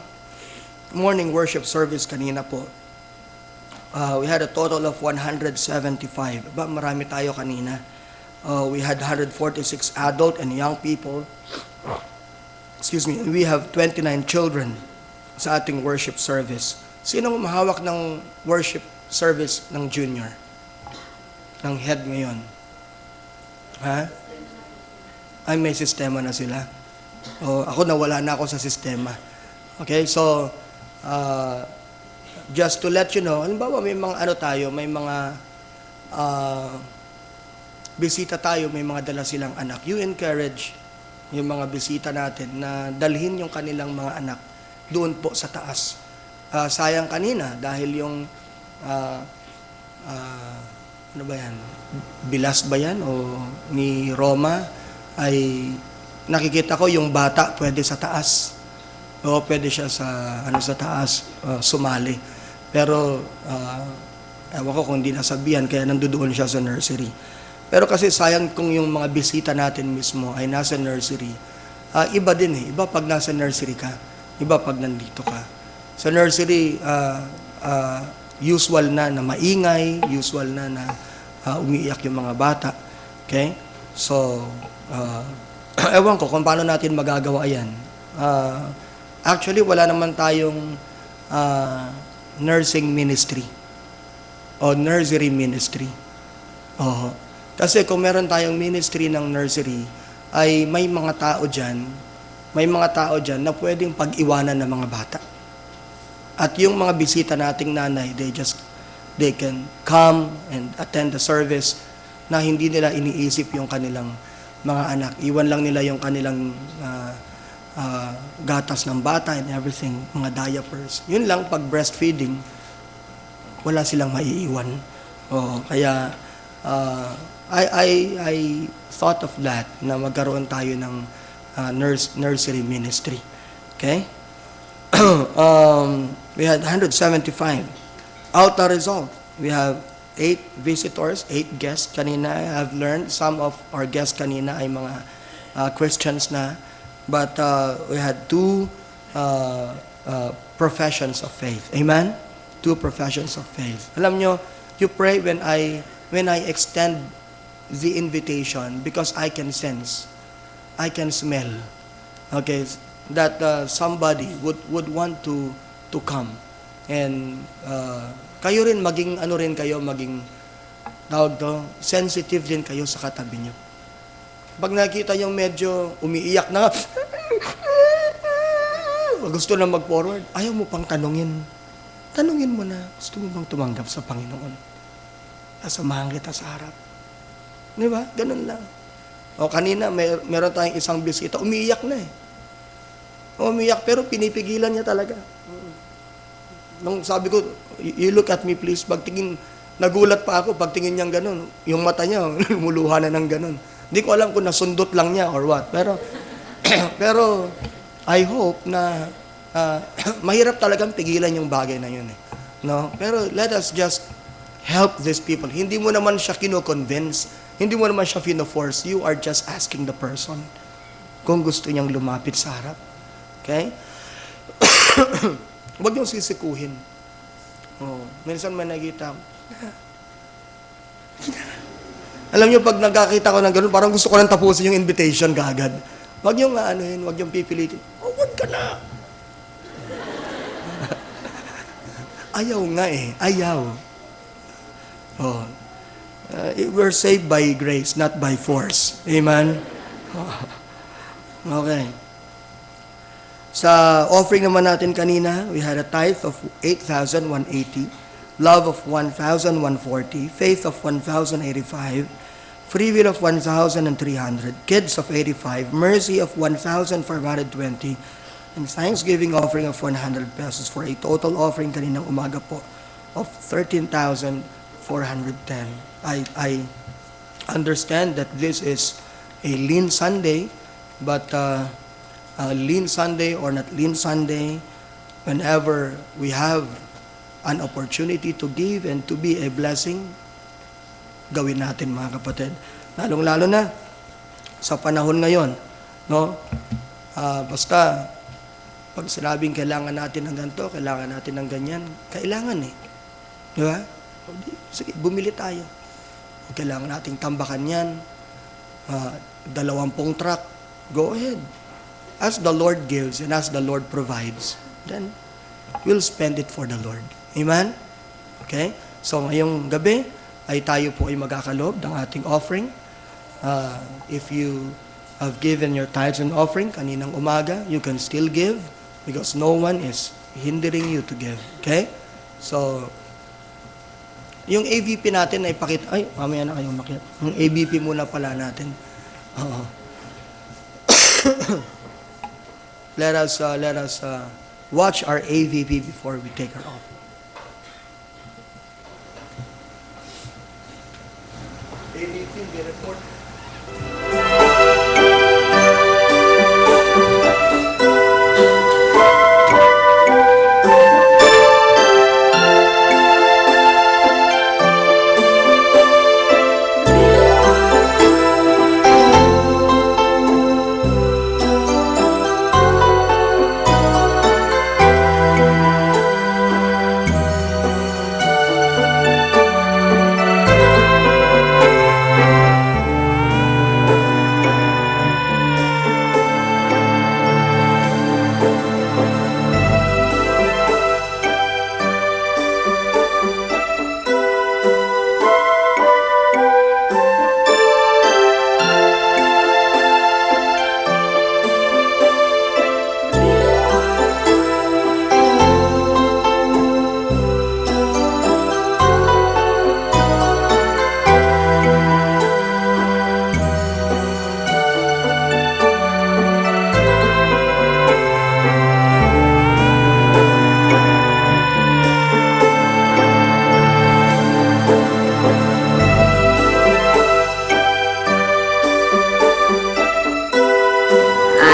morning worship service kanina po, we had a total of 175. Marami tayo kanina. We had 146 adult and young people. Excuse me, and we have 29 children sa ating worship service. Sino mahawak ng worship service ng junior? Ng head ngayon? Ha? Ay, may sistema na sila. Ako nawala na ako sa sistema. Okay, so just to let you know, halimbawa may mga may mga bisita tayo, may mga dala silang anak. You encourage yung mga bisita natin na dalhin yung kanilang mga anak doon po sa taas. Sayang kanina dahil yung ano ba yan? Bilas ba yan? O ni Roma ay nakikita ko yung bata pwede sa taas. O pwede siya sa taas sumali. Pero ewan ko kung hindi nasabihan kaya nandoon siya sa nursery. Pero kasi sayang kung yung mga bisita natin mismo ay nasa nursery. Iba din eh. Iba pag nasa nursery ka. Iba pag nandito ka. Sa nursery, usual na maingay, usual na umiiyak yung mga bata. Okay? So, ewan ko kung paano natin magagawa yan. Actually, wala naman tayong nursing ministry o nursery ministry. Kasi kung meron tayong ministry ng nursery, ay may mga tao dyan na pwedeng pag-iwanan ng mga bata. At yung mga bisita nating nanay, they can come and attend the service na hindi nila iniisip yung kanilang mga anak. Iwan lang nila yung kanilang gatas ng bata and everything, mga diapers. Yun lang, pag breastfeeding, wala silang maiiwan. Kaya, I thought of that, na magkaroon tayo ng nursery ministry. Okay? We had 175. Altar result, we have 8 visitors, 8 guests. Kanina, I have learned, some of our guests kanina ay mga Christians na. But we had 2 professions of faith. Amen? 2 professions of faith. Alam nyo, you pray when I extend the invitation because I can sense, I can smell, okay, that somebody would want to come. And kayo rin maging tawag to, sensitive din kayo sa katabi nyo. Pag nakita yung medyo umiiyak na, gusto na mag-forward, ayaw mo pang tanungin. Tanungin mo na, gusto mo bang tumanggap sa Panginoon? Sasamahan kita sa harap. Di ba? Ganun lang. Kanina, meron tayong isang bisita, umiiyak na eh. Umiiyak, pero pinipigilan niya talaga. Nung sabi ko, you look at me please, pagtingin, nagulat pa ako, pagtingin niyang ganun, yung mata niya, lumuluha na ng ganun. Hindi ko alam kung nasundot lang niya or what. Pero I hope na mahirap talagang pigilan yung bagay na yun eh. No? Pero let us just help these people. Hindi mo naman siya kino-convince. Hindi mo naman siya fino-force. You are just asking the person kung gusto niyang lumapit sa harap. Okay? Huwag niyong sisikuhin. Minsan may nakita ko. Alam niyo, pag nagkakita ko ng ganun, parang gusto ko nang tapusin yung invitation kaagad. Huwag niyong huwag niyong pipilitin. Huwag ka na. Ayaw nga eh. Ayaw. We're saved by grace, not by force. Amen? Okay. Sa offering naman natin kanina, we had a tithe of 8,180, love of 1,140, faith of 1,085, Free Will of 1,300, Kids of 85, Mercy of 1,520, and Thanksgiving offering of 100 pesos for a total offering kaninang umaga po of 13,410. I understand that this is a lean Sunday, but lean Sunday or not lean Sunday, whenever we have an opportunity to give and to be a blessing, gawin natin mga kapatid. Lalong-lalo na sa panahon ngayon, no? Basta pag sinabing kailangan natin ng ganito, kailangan natin ng ganyan, kailangan eh. Di ba? Sige, bumili tayo. Kailangan nating tambakan yan. 20 truck, go ahead. As the Lord gives and as the Lord provides, then we'll spend it for the Lord. Amen? Okay? So ngayong gabi, ay tayo po ay magkakalob ng ating offering. If you have given your tithes and offering kaninang umaga, you can still give because no one is hindering you to give. Okay? So, yung AVP natin ay pakita, ay, mamaya na kayong makiat. Yung AVP muna pala natin. Oo. Let us watch our AVP before we take our offering. AVP, the report.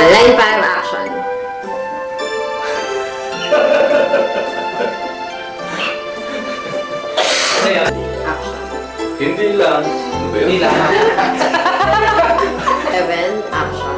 Line 5, action. Action. Hindi lang. Ano ba yun? Hindi lang. 7, action.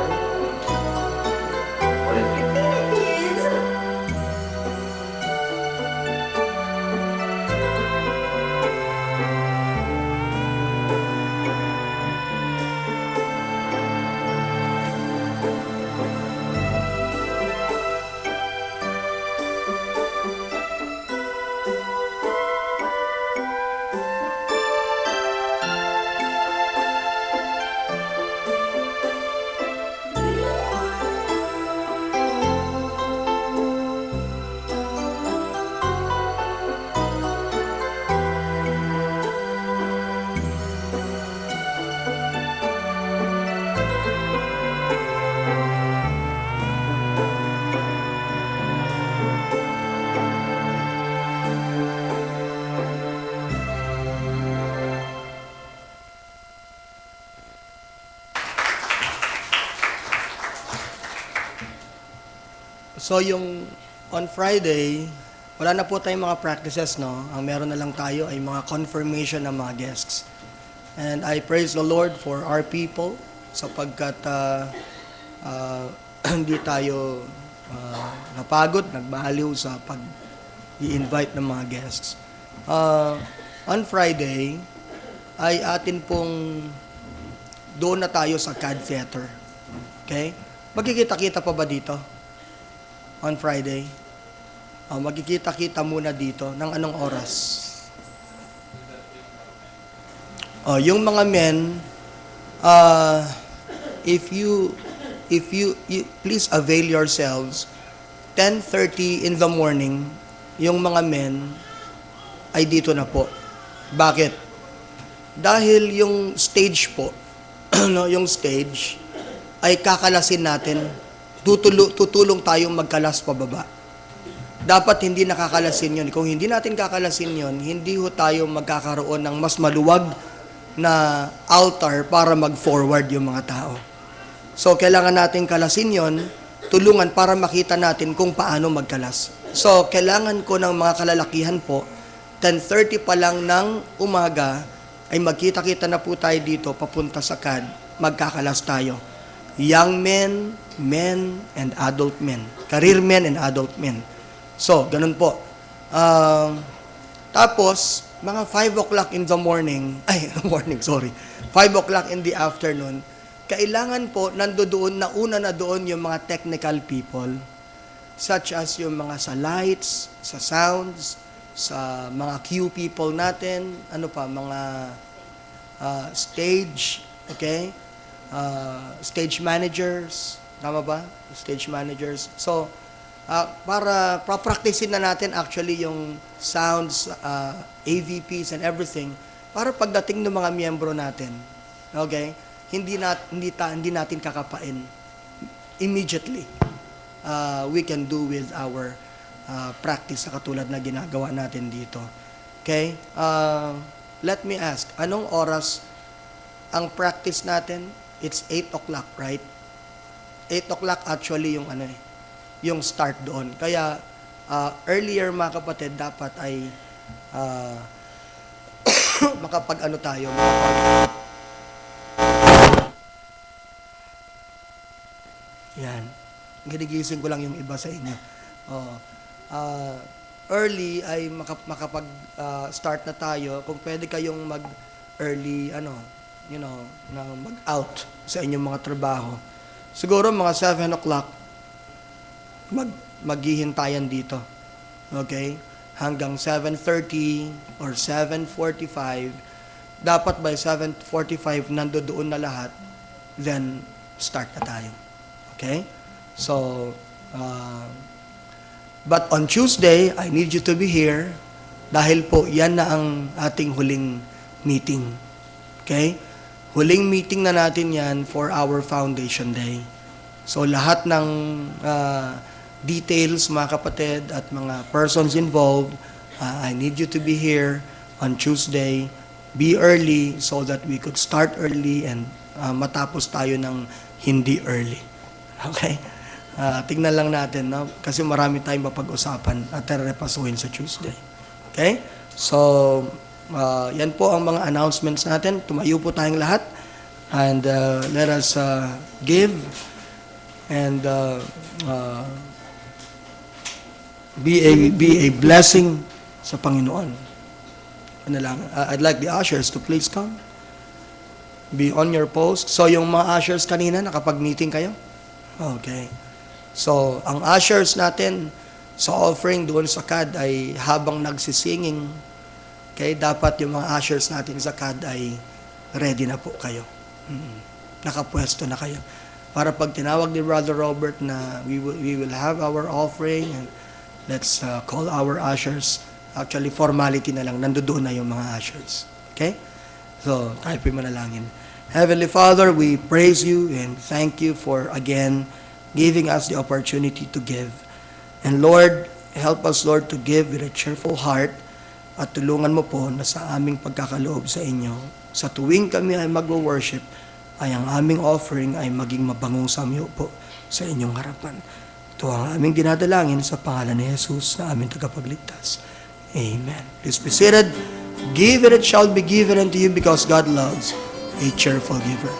So yung on Friday, wala na po tayong mga practices, no? Ang meron na lang tayo ay mga confirmation ng mga guests. And I praise the Lord for our people sapagkat hindi tayo napagod, nagbaliw sa pag-i-invite ng mga guests. On Friday, ay atin pong doon na tayo sa CAD Theater. Okay? Magkikita-kita pa ba dito? On Friday? Magkikita-kita muna dito. Ng anong oras? Yung mga men, if you please avail yourselves, 10:30 in the morning, yung mga men ay dito na po. Bakit? dahil yung stage po, no, yung stage ay kakalasin natin, tutulong tayong magkalas pababa. Dapat hindi nakakalasin yun. Kung hindi natin kakalasin yun, hindi ho tayo magkakaroon ng mas maluwag na altar para mag-forward yung mga tao. So, kailangan natin kalasin yon, tulungan para makita natin kung paano magkalas. So, kailangan ko ng mga kalalakihan po, 10:30 pa lang ng umaga, ay magkita-kita na po tayo dito, papunta sa CAD, magkakalas tayo. Young men, men, and adult men. Career men and adult men. So, ganun po. Tapos, mga 5 o'clock in the morning, 5 o'clock in the afternoon, kailangan po nauna na doon yung mga technical people, such as yung mga sa lights, sa sounds, sa mga Q people natin, mga stage, okay? Stage managers, tama ba? Stage managers. So, para practicein na natin actually yung sounds, AVPs and everything, para pagdating ng mga miyembro natin, okay, hindi natin kakapain immediately. We can do with our practice sa katulad na ginagawa natin dito. Okay? Let me ask, anong oras ang practice natin? It's 8 o'clock, right? 8 o'clock actually yung start doon. Kaya, earlier mga kapatid, dapat ay yan. Ginigising ko lang yung iba sa inyo. Early ay makapag-start na tayo. Kung pwede kayong mag-early, na mag-out sa inyong mga trabaho. Siguro mga 7 o'clock, maghihintayan dito. Okay? Hanggang 7:30 or 7:45. Dapat by 7:45 nandoon na lahat. Then, start na tayo. Okay? So, but on Tuesday, I need you to be here dahil po yan na ang ating huling meeting. Okay? Huling meeting na natin yan for our Foundation Day. So, lahat ng details, mga kapatid, at mga persons involved, I need you to be here on Tuesday. Be early so that we could start early and matapos tayo ng hindi early. Okay? Tingnan lang natin, no? Kasi marami tayong mapag-usapan at repasuhin sa Tuesday. Okay? So, yan po ang mga announcements natin. Tumayo po tayong lahat and let us give and be a blessing sa Panginoon. I'd like the ushers to please come. Be on your post. So, yung mga ushers kanina, nakapag-meeting kayo? Okay. So, ang ushers natin sa offering doon sa CAD ay habang nagsisinging, okay, dapat yung mga ushers natin sa CAD ay ready na po kayo. Nakapwesto na kayo. Para pag tinawag ni Brother Robert na we will have our offering and let's call our ushers. Actually, formality na lang. Nandoon na yung mga ushers. Okay? So, tayo po'y manalangin. Heavenly Father, we praise you and thank you for, again, giving us the opportunity to give. And Lord, help us, Lord, to give with a cheerful heart at tulungan mo po na sa aming pagkakaloob sa inyo. Sa tuwing kami ay mag-worship, ay ang aming offering ay maging mabangong samyo po sa inyong harapan. Ito ang aming dinadalangin sa pangalan ni Jesus na aming tagapagligtas. Amen. Please be seated. Give and it shall be given unto you because God loves a cheerful giver.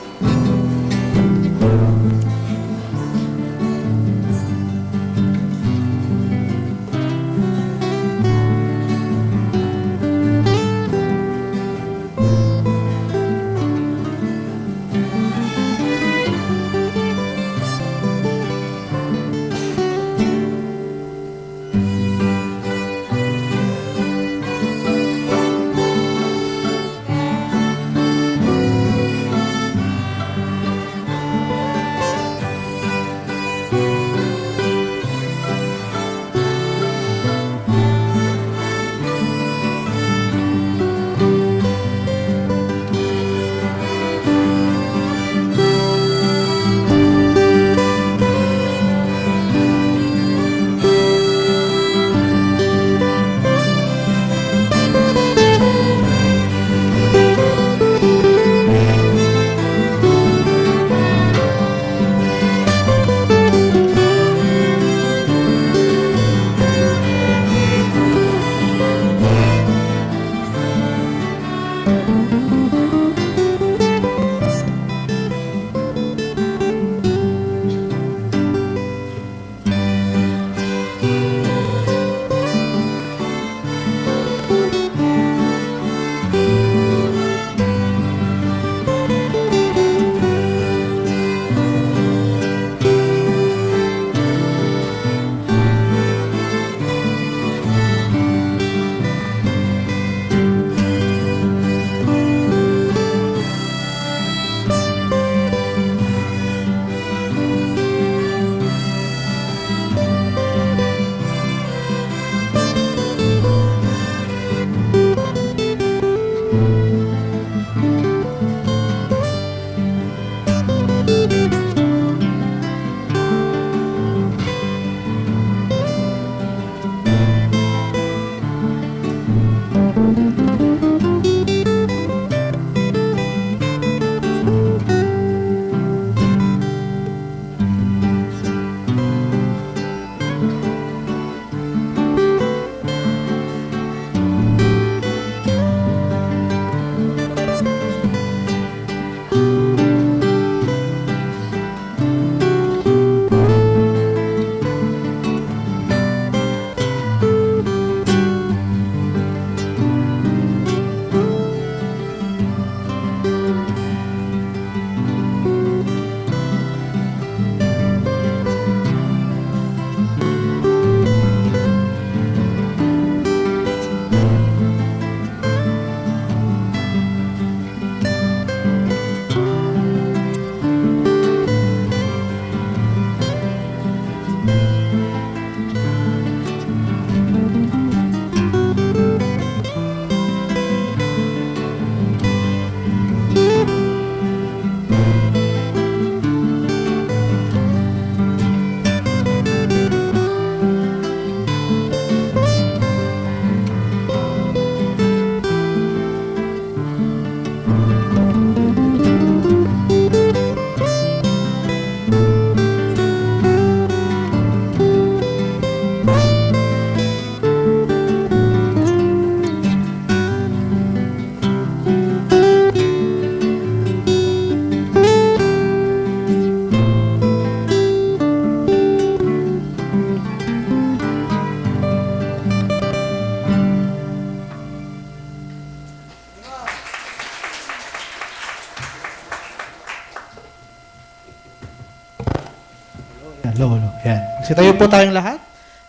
Low. Yan. Magsitayo po tayong lahat.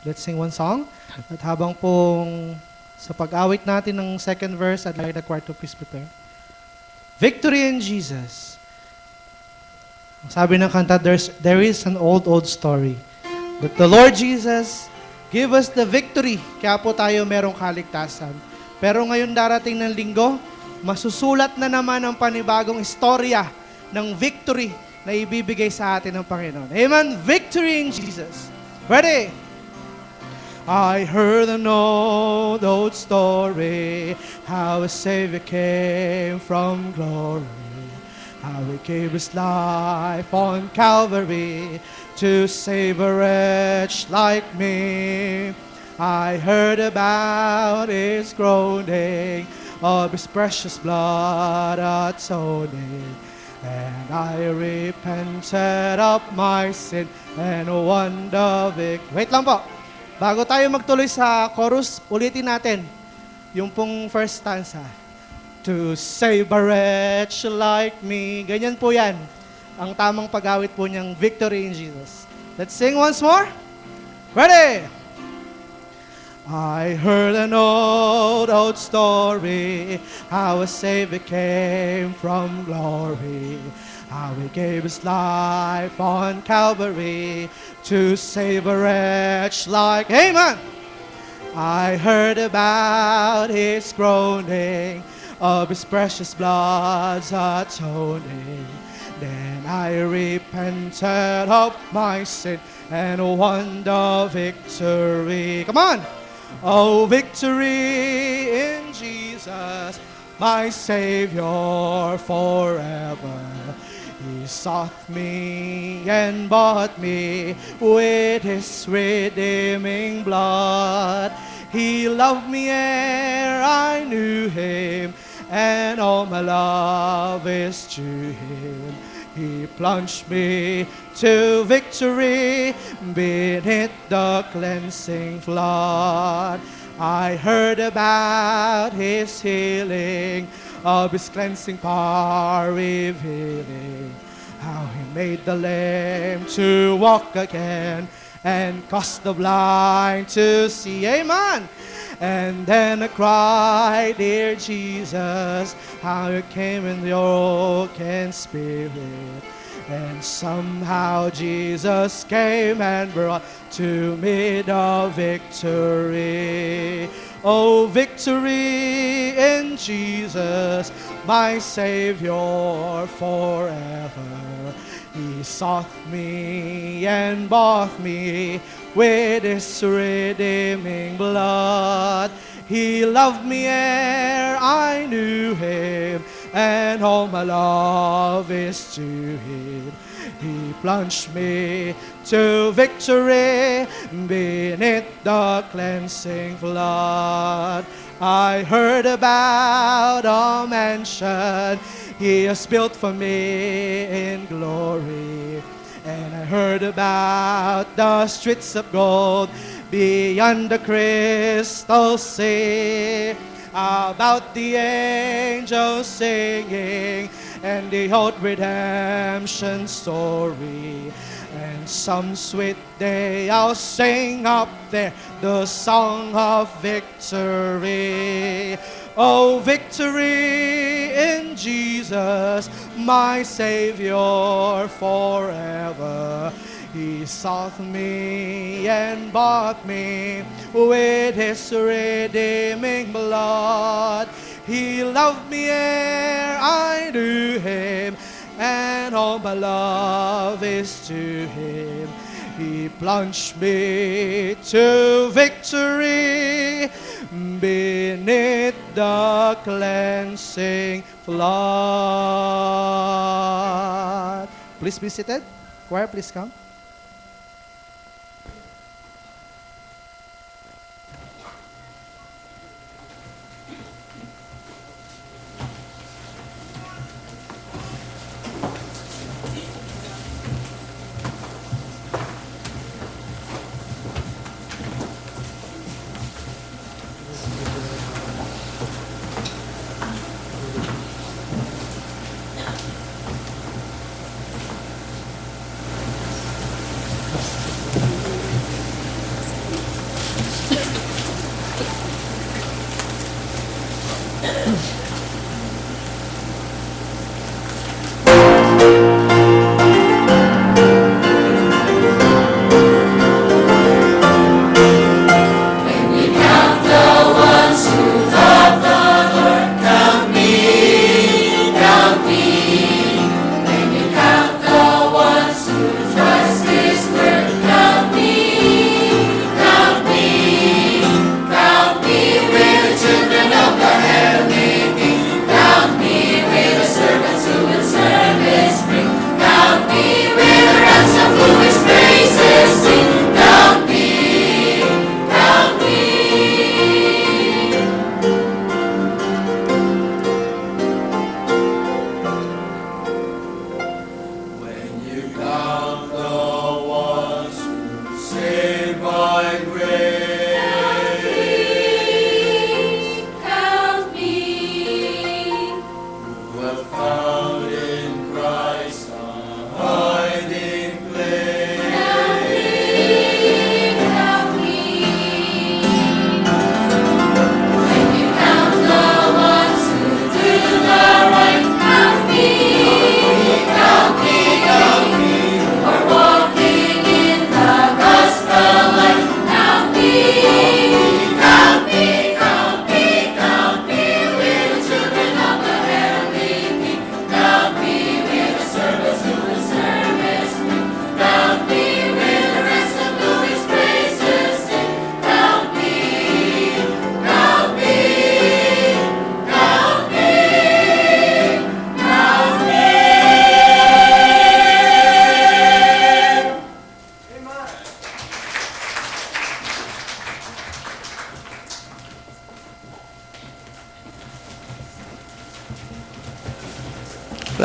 Let's sing one song. At habang pong sa pag-awit natin ng second verse, I'd like the choir to please prepare. Victory in Jesus. Sabi ng kanta, there is an old story. That the Lord Jesus give us the victory. Kaya po tayo merong kaligtasan. Pero ngayon darating ng linggo, masusulat na naman ang panibagong istorya ng victory na ibibigay sa atin ng Panginoon. Amen? Victory in Jesus. Ready? I heard an old story, how a Savior came from glory, how He gave His life on Calvary to save a wretch like me. I heard about His groaning, of His precious blood atoning, and I repented of my sin and won the victory. Wait lang po. Bago tayo magtuloy sa chorus, ulitin natin yung pong first stanza. To save a wretch like me. Ganyan po yan. Ang tamang pag-awit po niyang Victory in Jesus. Let's sing once more. Ready? I heard an old story, how a Savior came from glory, how He gave His life on Calvary to save a wretch like, amen. I heard about His groaning, of His precious blood's atoning. Then I repented of my sin and won the victory. Come on! Oh, victory in Jesus, my Savior forever. He sought me and bought me with His redeeming blood. He loved me ere I knew Him, and all my love is to Him. He plunged me to victory beneath the cleansing flood. I heard about His healing, of His cleansing power revealing, how He made the lame to walk again and caused the blind to see. Amen. And then I cried, dear Jesus, how You came in your broken spirit. And somehow Jesus came and brought to me the victory. Oh, victory in Jesus, my Savior forever. He sought me and bought me with His redeeming blood. He loved me ere I knew Him, and all my love is to Him. He plunged me to victory beneath the cleansing flood. I heard about a mansion He has built for me in glory. And I heard about the streets of gold beyond the crystal sea, about the angels singing and the old redemption story. And some sweet day I'll sing up there the song of victory. Oh, victory in Jesus, my Savior forever. He sought me and bought me with His redeeming blood. He loved me ere I knew Him, and all my love is to Him. He plunged me to victory beneath the cleansing flood. Please be seated. Choir, please come.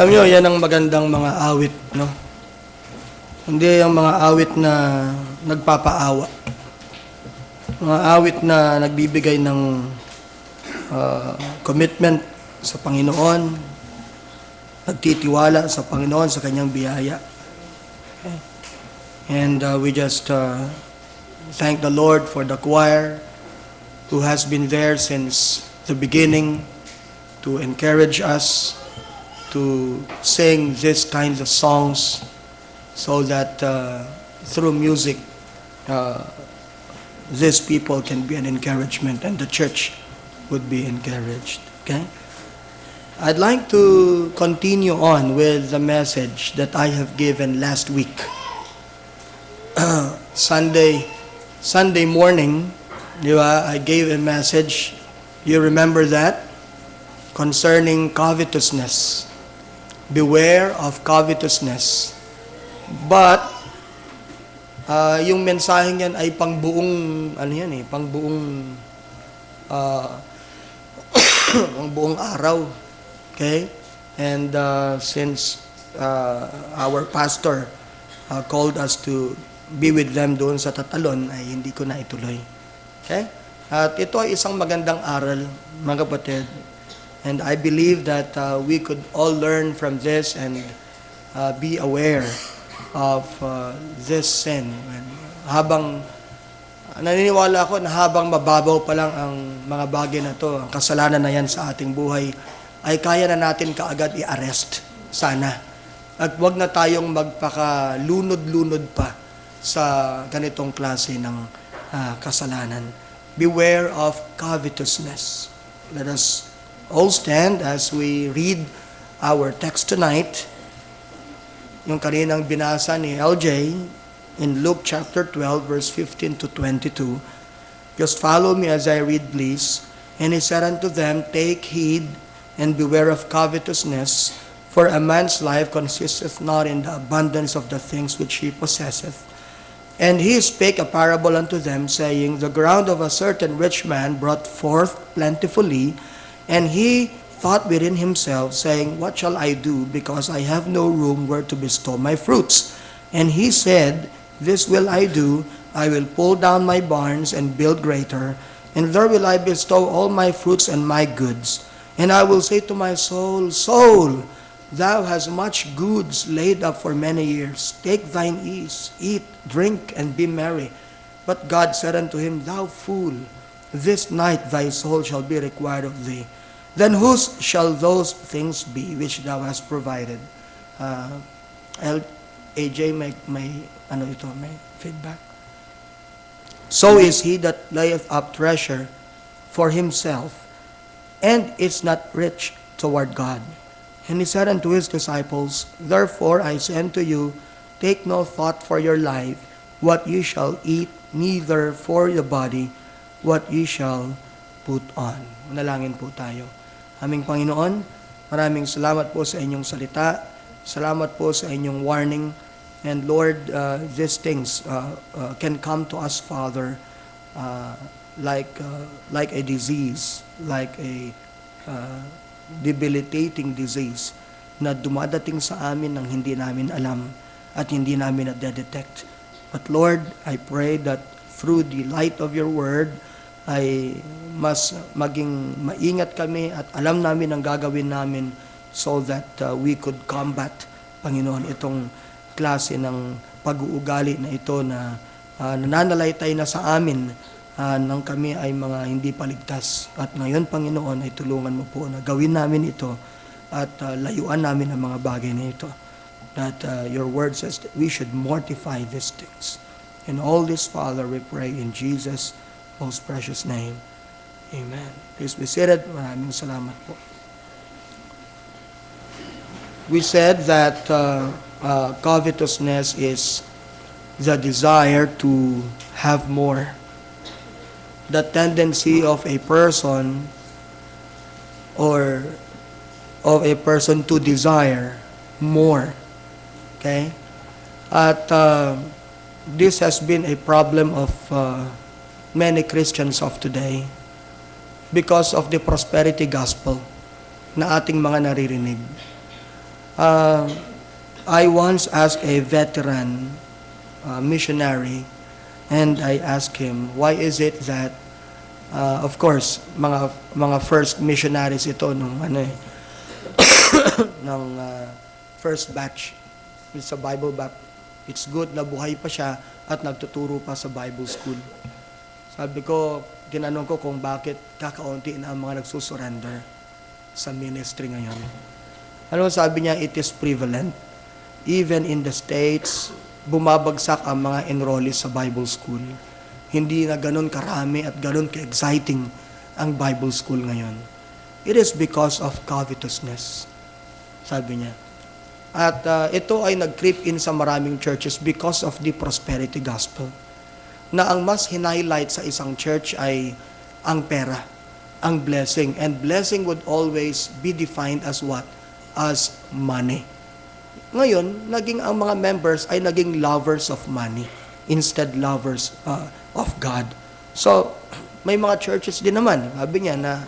Alam nyo, yan ang magandang mga awit, no? Hindi yung mga awit na nagpapaawa. Mga awit na nagbibigay ng commitment sa Panginoon, nagtitiwala sa Panginoon, sa Kanyang biyaya. Okay? And we just thank the Lord for the choir who has been there since the beginning to encourage us to sing these kinds of songs so that through music, these people can be an encouragement and the church would be encouraged. Okay? I'd like to continue on with the message that I have given last week. Sunday morning, di ba, I gave a message. You remember that? Concerning covetousness. Beware of covetousness. But, yung mensaheng yan ay pangbuong, pangbuong, ang buong araw. Okay? And since our pastor called us to be with them doon sa Tatalon, ay hindi ko na ituloy. Okay? At ito ay isang magandang aral, mga kapatid. And I believe that we could all learn from this and be aware of this sin. And naniniwala ako na habang mababaw pa lang ang mga bagay na to, ang kasalanan na yan sa ating buhay, ay kaya na natin kaagad i-arrest. Sana. At wag na tayong magpakalunod-lunod pa sa ganitong klase ng kasalanan. Beware of covetousness. Let us all stand as we read our text tonight. Yung kaninang binasa ni LJ in Luke chapter 12, verse 15 to 22. Just follow me as I read, please. And he said unto them, Take heed and beware of covetousness, for a man's life consisteth not in the abundance of the things which he possesseth. And he spake a parable unto them, saying, The ground of a certain rich man brought forth plentifully, and he thought within himself, saying, What shall I do, because I have no room where to bestow my fruits? And he said, This will I do, I will pull down my barns and build greater, and there will I bestow all my fruits and my goods. And I will say to my soul, Soul, Thou hast much goods laid up for many years. Take thine ease, eat, drink, and be merry. But God said unto him, Thou fool, this night thy soul shall be required of thee. Then whose shall those things be which thou hast provided? AJ, may feedback? So is he that layeth up treasure for himself, and is not rich toward God. And he said unto his disciples, Therefore I say unto you, take no thought for your life, what ye shall eat, neither for the body, what ye shall put on. Manalangin po tayo. Aming Panginoon, maraming salamat po sa inyong salita. Salamat po sa inyong warning. And Lord, these things can come to us, Father, like a disease, like a debilitating disease na dumadating sa amin nang hindi namin alam at hindi namin na-detect. But Lord, I pray that through the light of your word, ay mas maging maingat kami at alam namin ang gagawin namin so that we could combat, Panginoon, itong klase ng pag-uugali na ito na nananalaytay na sa amin nang kami ay mga hindi paligtas. At ngayon, Panginoon, ay tulungan mo po na gawin namin ito at layuan namin ang mga bagay na ito. That your word says that we should mortify these things. And all this, Father, we pray in Jesus' most precious name. Amen. Please be seated. Maraming salamat po. We said that covetousness is the desire to have more. The tendency of a person or of a person to desire more. Okay? At this has been a problem of many Christians of today because of the prosperity gospel na ating mga naririnig. I once asked a veteran missionary, and I asked him, why is it that, of course, mga first missionaries ito nung ng first batch sa Bible back. It's good na buhay pa siya at nagtuturo pa sa Bible school. Sabi ko, tinanong ko kung bakit kakaunti na ang mga nagsusurrender sa ministry ngayon. Ano sabi niya, it is prevalent. Even in the States, bumabagsak ang mga enrollees sa Bible school. Hindi na ganun karami at ganun ka-exciting ang Bible school ngayon. It is because of covetousness, sabi niya. At ito ay nag-creep in sa maraming churches because of the prosperity gospel. Na ang mas hinighlight sa isang church ay ang pera, ang blessing. And blessing would always be defined as what? As money. Ngayon, naging ang mga members ay naging lovers of money instead lovers of God. So, may mga churches din naman, sabi niya na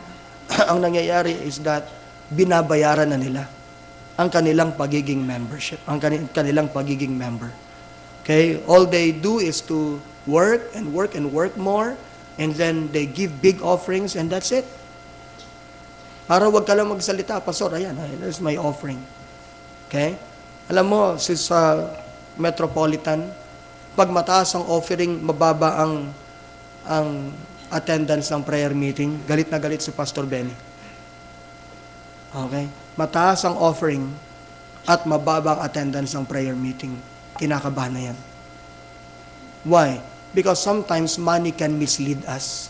ang nangyayari is that binabayaran na nila ang kanilang pagiging membership, ang kanilang pagiging member. Okay? All they do is to work and work and work more, and then they give big offerings, and that's it. Para wag ka lang magsalita, Pastor, ayan, there's my offering. Okay? Alam mo, sa Metropolitan, pag mataas ang offering, mababa ang attendance ng prayer meeting, galit na galit si Pastor Benny. Okay? Mataas ang offering at mababa ang attendance ng prayer meeting. Kinakabahan na yan. Why? Because sometimes money can mislead us.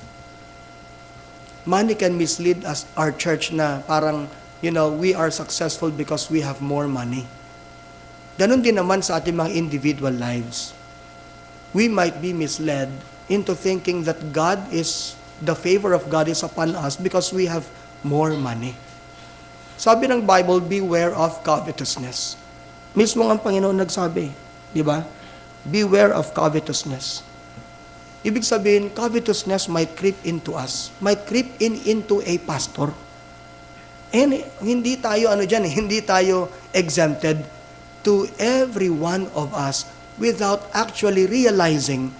Money can mislead us, our church, na parang, we are successful because we have more money. Ganon din naman sa ating mga individual lives. We might be misled into thinking that the favor of God is upon us because we have more money. Sabi ng Bible, beware of covetousness. Mismo ang Panginoon nagsabi, di ba? Beware of covetousness. Ibig sabihin, covetousness might creep into us, might creep into a pastor. And hindi tayo, hindi tayo exempted to every one of us without actually realizing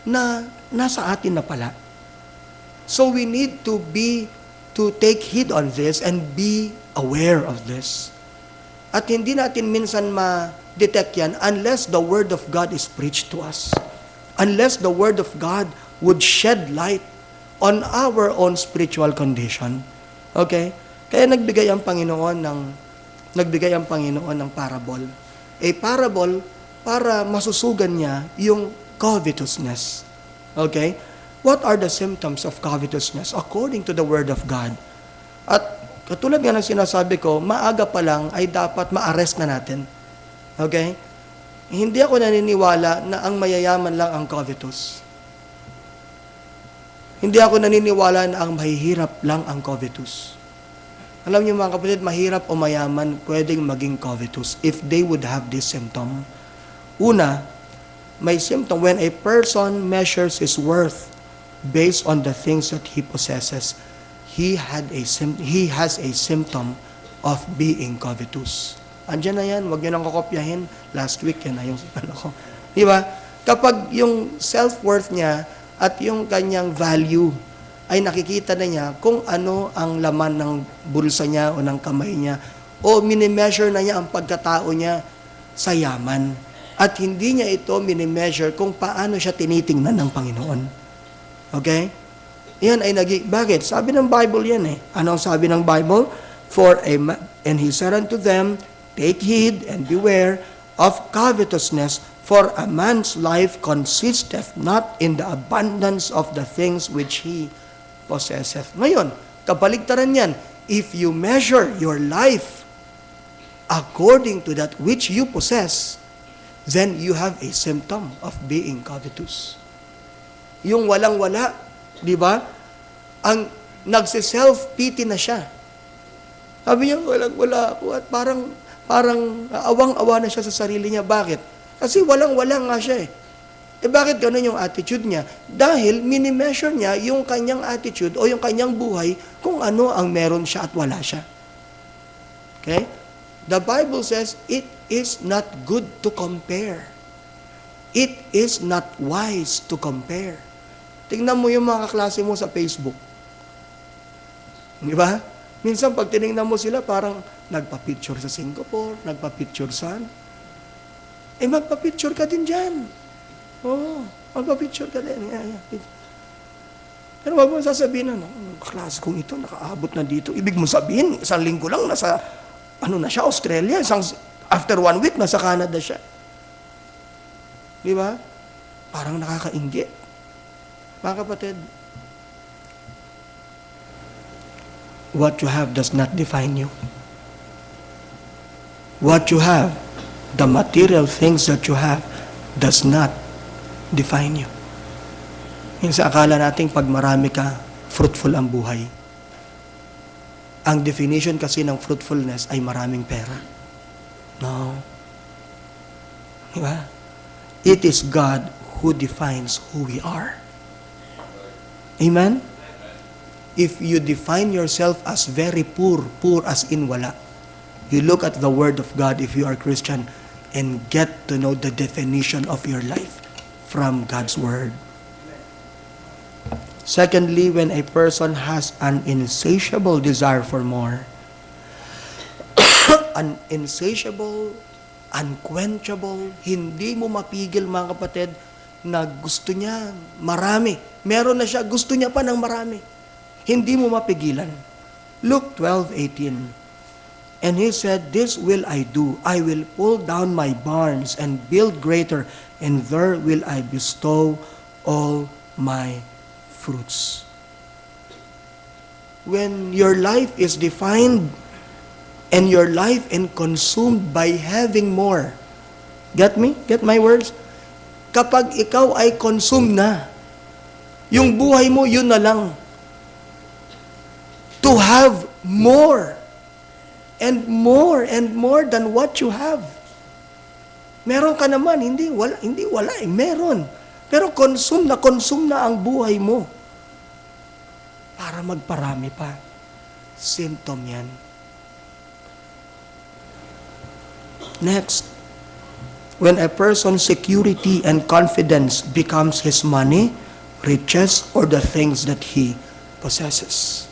na nasa atin na pala. So we need to take heed on this and be aware of this. At hindi natin minsan ma-detect yan unless the Word of God is preached to us. Unless the Word of God would shed light on our own spiritual condition. Okay? Kaya nagbigay ang Panginoon ng parable. A parable para masusugan niya yung covetousness. Okay? What are the symptoms of covetousness according to the Word of God? At katulad nga ng sinasabi ko, maaga pa lang ay dapat ma-arrest na natin. Okay? Hindi ako naniniwala na ang mayayaman lang ang covetous. Hindi ako naniniwala na ang mahihirap lang ang covetous. Alam niyo mga kapatid, mahirap o mayaman pwedeng maging covetous if they would have this symptom. Una, may symptom when a person measures his worth based on the things that he possesses, he has a symptom of being covetous. Andiyan na yan, huwag niyo nang kokopyahin. Last week yan na yung ko. Di ba? Kapag yung self-worth niya at yung kanyang value ay nakikita na niya kung ano ang laman ng bulsa niya o ng kamay niya o minimeasure na niya ang pagkatao niya sa yaman. At hindi niya ito minimeasure kung paano siya tinitingnan ng Panginoon. Okay? Yan ay bakit? Sabi ng Bible yan eh. Ano ang sabi ng Bible? And he said unto them, take heed and beware of covetousness, for a man's life consisteth not in the abundance of the things which he possesseth. Ngayon, kabaligtaran yan. If you measure your life according to that which you possess, then you have a symptom of being covetous. Yung walang-wala, di ba? Ang nagsi-self-pity na siya. Sabi niya, walang-wala ako at parang awang-awa na siya sa sarili niya. Bakit? Kasi walang-wala nga siya eh. Eh bakit ganun yung attitude niya? Dahil minimeasure niya yung kanyang attitude o yung kanyang buhay kung ano ang meron siya at wala siya. Okay? The Bible says, it is not good to compare. It is not wise to compare. Tingnan mo yung mga kaklase mo sa Facebook. Di ba? Minsan pag tinignan mo sila, parang nagpa-picture sa Singapore, nagpa-picture saan. Eh magpa-picture ka din dyan. Oo, magpa-picture ka din. Pero wag mo sasabihin na, klase kong ito, nakaabot na dito. Ibig mo sabihin, isang linggo lang, nasa, Australia. After 1 week, nasa Canada siya. Di ba? Parang nakakainggit. Mga kapatid, what you have does not define you. What you have, the material things that you have, does not define you. Minsan akala natin pag marami ka, fruitful ang buhay. Ang definition kasi ng fruitfulness ay maraming pera. No. Diba? It is God who defines who we are. Amen? If you define yourself as very poor as in wala, you look at the Word of God if you are Christian and get to know the definition of your life from God's Word. Secondly, when a person has an insatiable desire for more, an insatiable, unquenchable, hindi mo mapigil mga kapatid, na gusto niya marami. Meron na siya, gusto niya pa ng marami. Hindi mo mapigilan. Luke 12:18. And he said, this will I do. I will pull down my barns and build greater, and there will I bestow all my fruits. When your life is defined and your life is consumed by having more, get me? Get my words? Kapag ikaw ay consumed na, yung buhay mo, yun na lang. To have more and more and more than what you have. Meron ka naman, hindi wala eh, meron. Pero consume na ang buhay mo. Para magparami pa. Symptom yan. Next, when a person's security and confidence becomes his money, riches, or the things that he possesses.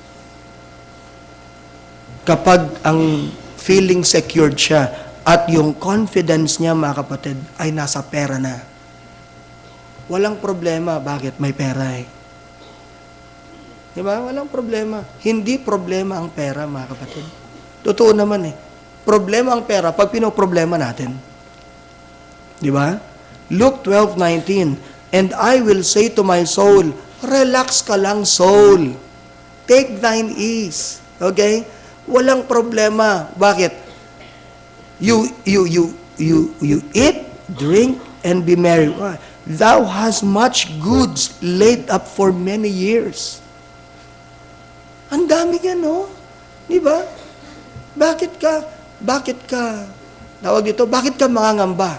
Kapag ang feeling secured siya. At yung confidence niya, mga kapatid, ay nasa pera na. Walang problema. Bakit? May pera eh. Di ba? Walang problema. Hindi problema ang pera, mga kapatid. Totoo naman eh. Problema ang pera pag pinoproblema natin. Di ba? Luke 12:19, "And I will say to my soul," relax ka lang, soul. Take thine ease. Okay? Walang problema. Bakit? You eat, drink, and be merry. Why? Thou hast much goods laid up for many years. Ang dami yan, no? Di ba? Bakit ka mangangamba?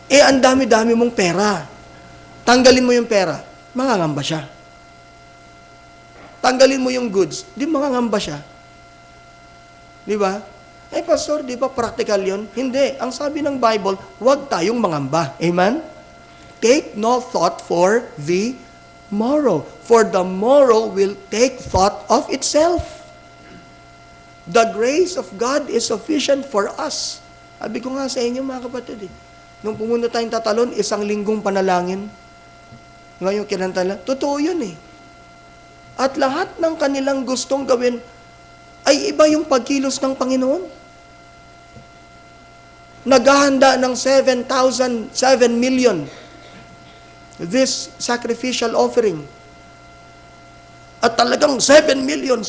Ang dami-dami mong pera. Tanggalin mo yung pera, mangangamba siya. Tanggalin mo yung goods, di mangangamba siya. Di ba? Pastor, di ba practical yun? Hindi. Ang sabi ng Bible, huwag tayong mangamba. Amen? Take no thought for the morrow, for the morrow will take thought of itself. The grace of God is sufficient for us. Sabi ko nga sa inyo, mga kapatid, nung pumunta tayong Tatalon, 1 linggong panalangin. Ngayon kinanta nila, totoo yun eh. At lahat ng kanilang gustong gawin, ay iba yung pagkilos ng Panginoon. Naghahanda ng 7 million this sacrificial offering. At talagang 7 million.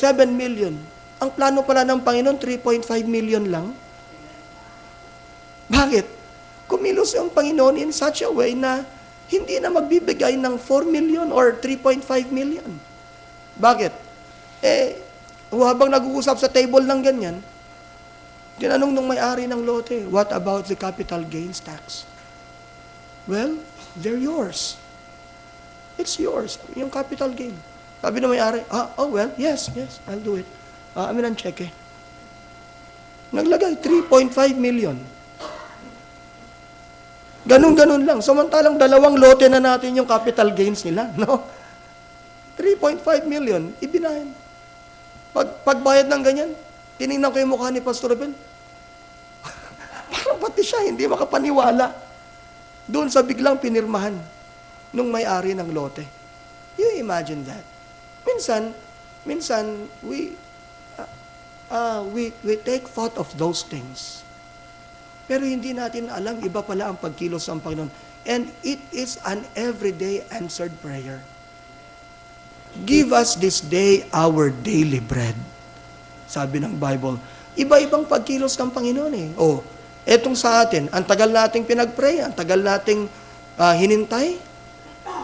Ang plano pala ng Panginoon, 3.5 million lang. Bakit? Kumilos ang Panginoon in such a way na hindi na magbibigay ng 4 million or 3.5 million. Bakit? Habang nag-uusap sa table ng ganyan, tinanong nung may-ari ng lote, what about the capital gains tax? Well, they're yours. It's yours, yung capital gain. Sabi ng may-ari, yes, I'll do it. Amin ang cheque. Naglagay, 3.5 million. Ganun lang. Samantalang 2 lote na natin yung capital gains nila, no? 3.5 million, ibinahin. Pagbayad ng ganyan, tinignan ko yung mukha ni Pastor Ben. Parang pati siya, hindi makapaniwala. Doon sa biglang pinirmahan nung may-ari ng lote. You imagine that. Minsan, we take thought of those things. Pero hindi natin alam, iba pala ang pagkilos ng Panginoon. And it is an everyday answered prayer. Give us this day our daily bread. Sabi ng Bible. Iba-ibang pagkilos ng Panginoon eh. Etong sa atin, ang tagal nating pinag-pray, ang tagal nating hinintay.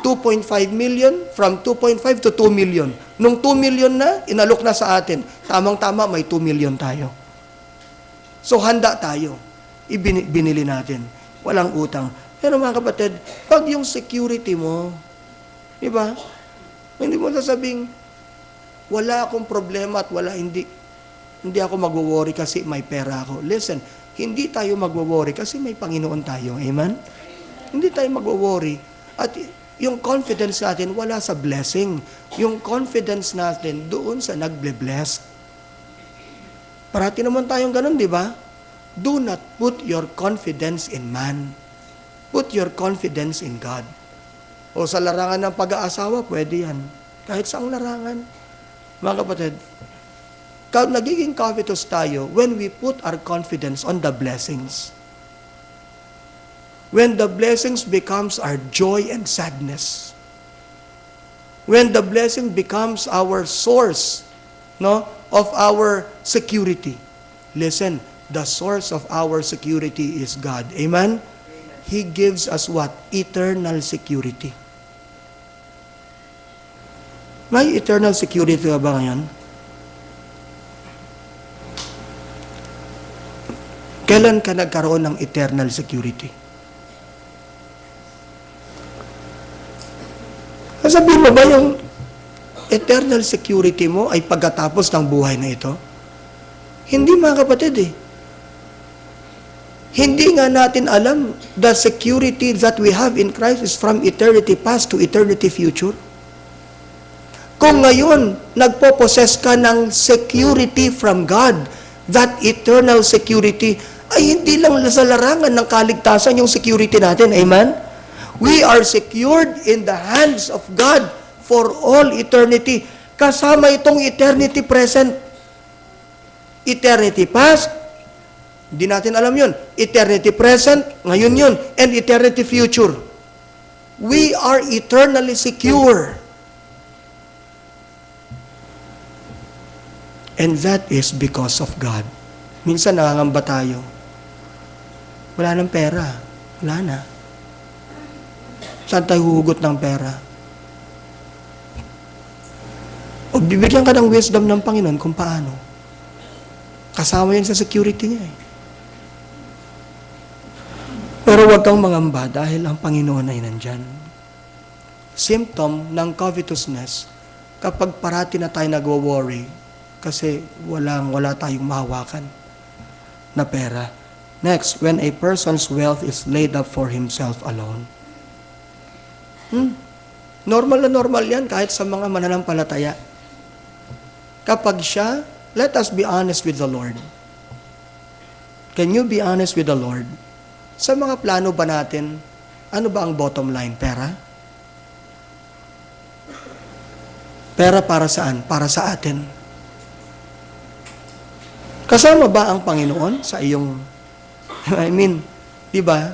2.5 million, from 2.5 to 2 million. Nung 2 million na, inalok na sa atin. Tamang-tama, may 2 million tayo. So, handa tayo. Binili natin. Walang utang. Pero mga kapatid, pag yung security mo, di ba? Hindi mo sasabing, wala akong problema at hindi ako magwo-worry kasi may pera ako. Listen, hindi tayo magwo-worry kasi may Panginoon tayo. Amen? Hindi tayo magwo-worry. At yung confidence natin wala sa blessing. Yung confidence natin doon sa nagble-bless. Parati naman tayong ganun, di ba? Do not put your confidence in man. Put your confidence in God. O sa larangan ng pag-aasawa, pwede yan. Kahit saang larangan. Mga kapatid, nagiging covetous tayo when we put our confidence on the blessings. When the blessings becomes our joy and sadness. When the blessing becomes our source, of our security. Listen, the source of our security is God. Amen? He gives us what? Eternal security. May eternal security ka ba ngayon? Kailan ka nagkaroon ng eternal security? Sabihin mo ba yung eternal security mo ay pagkatapos ng buhay na ito? Hindi, mga kapatid eh. Hindi nga natin alam the security that we have in Christ is from eternity past to eternity future. Kung ngayon, nagpo-possess ka ng security from God, That eternal security ay hindi lang sa larangan ng kaligtasan yung security natin. Amen? We are secured in the hands of God for all eternity. Kasama itong eternity present. Eternity past, hindi natin alam yun. Eternity present, ngayon yun. And eternity future. We are eternally secure. And that is because of God. Minsan nangangamba tayo. Wala nang pera. Wala na. Saan tayo huhugot ng pera? O bibigyan ka ng wisdom ng Panginoon kung paano. Kasama yan sa security niya eh. Pero huwag kang mangamba dahil ang Panginoon ay nandyan. Symptom ng covetousness, kapag parati na tayo nagwo-worry, kasi wala tayong mahawakan na pera. Next, when a person's wealth is laid up for himself alone. Normal na normal yan kahit sa mga mananampalataya. Kapag siya, let us be honest with the Lord. Can you be honest with the Lord? Sa mga plano ba natin, ano ba ang bottom line? Pera? Pera para saan? Para sa atin. Kasama ba ang Panginoon sa iyong, di ba?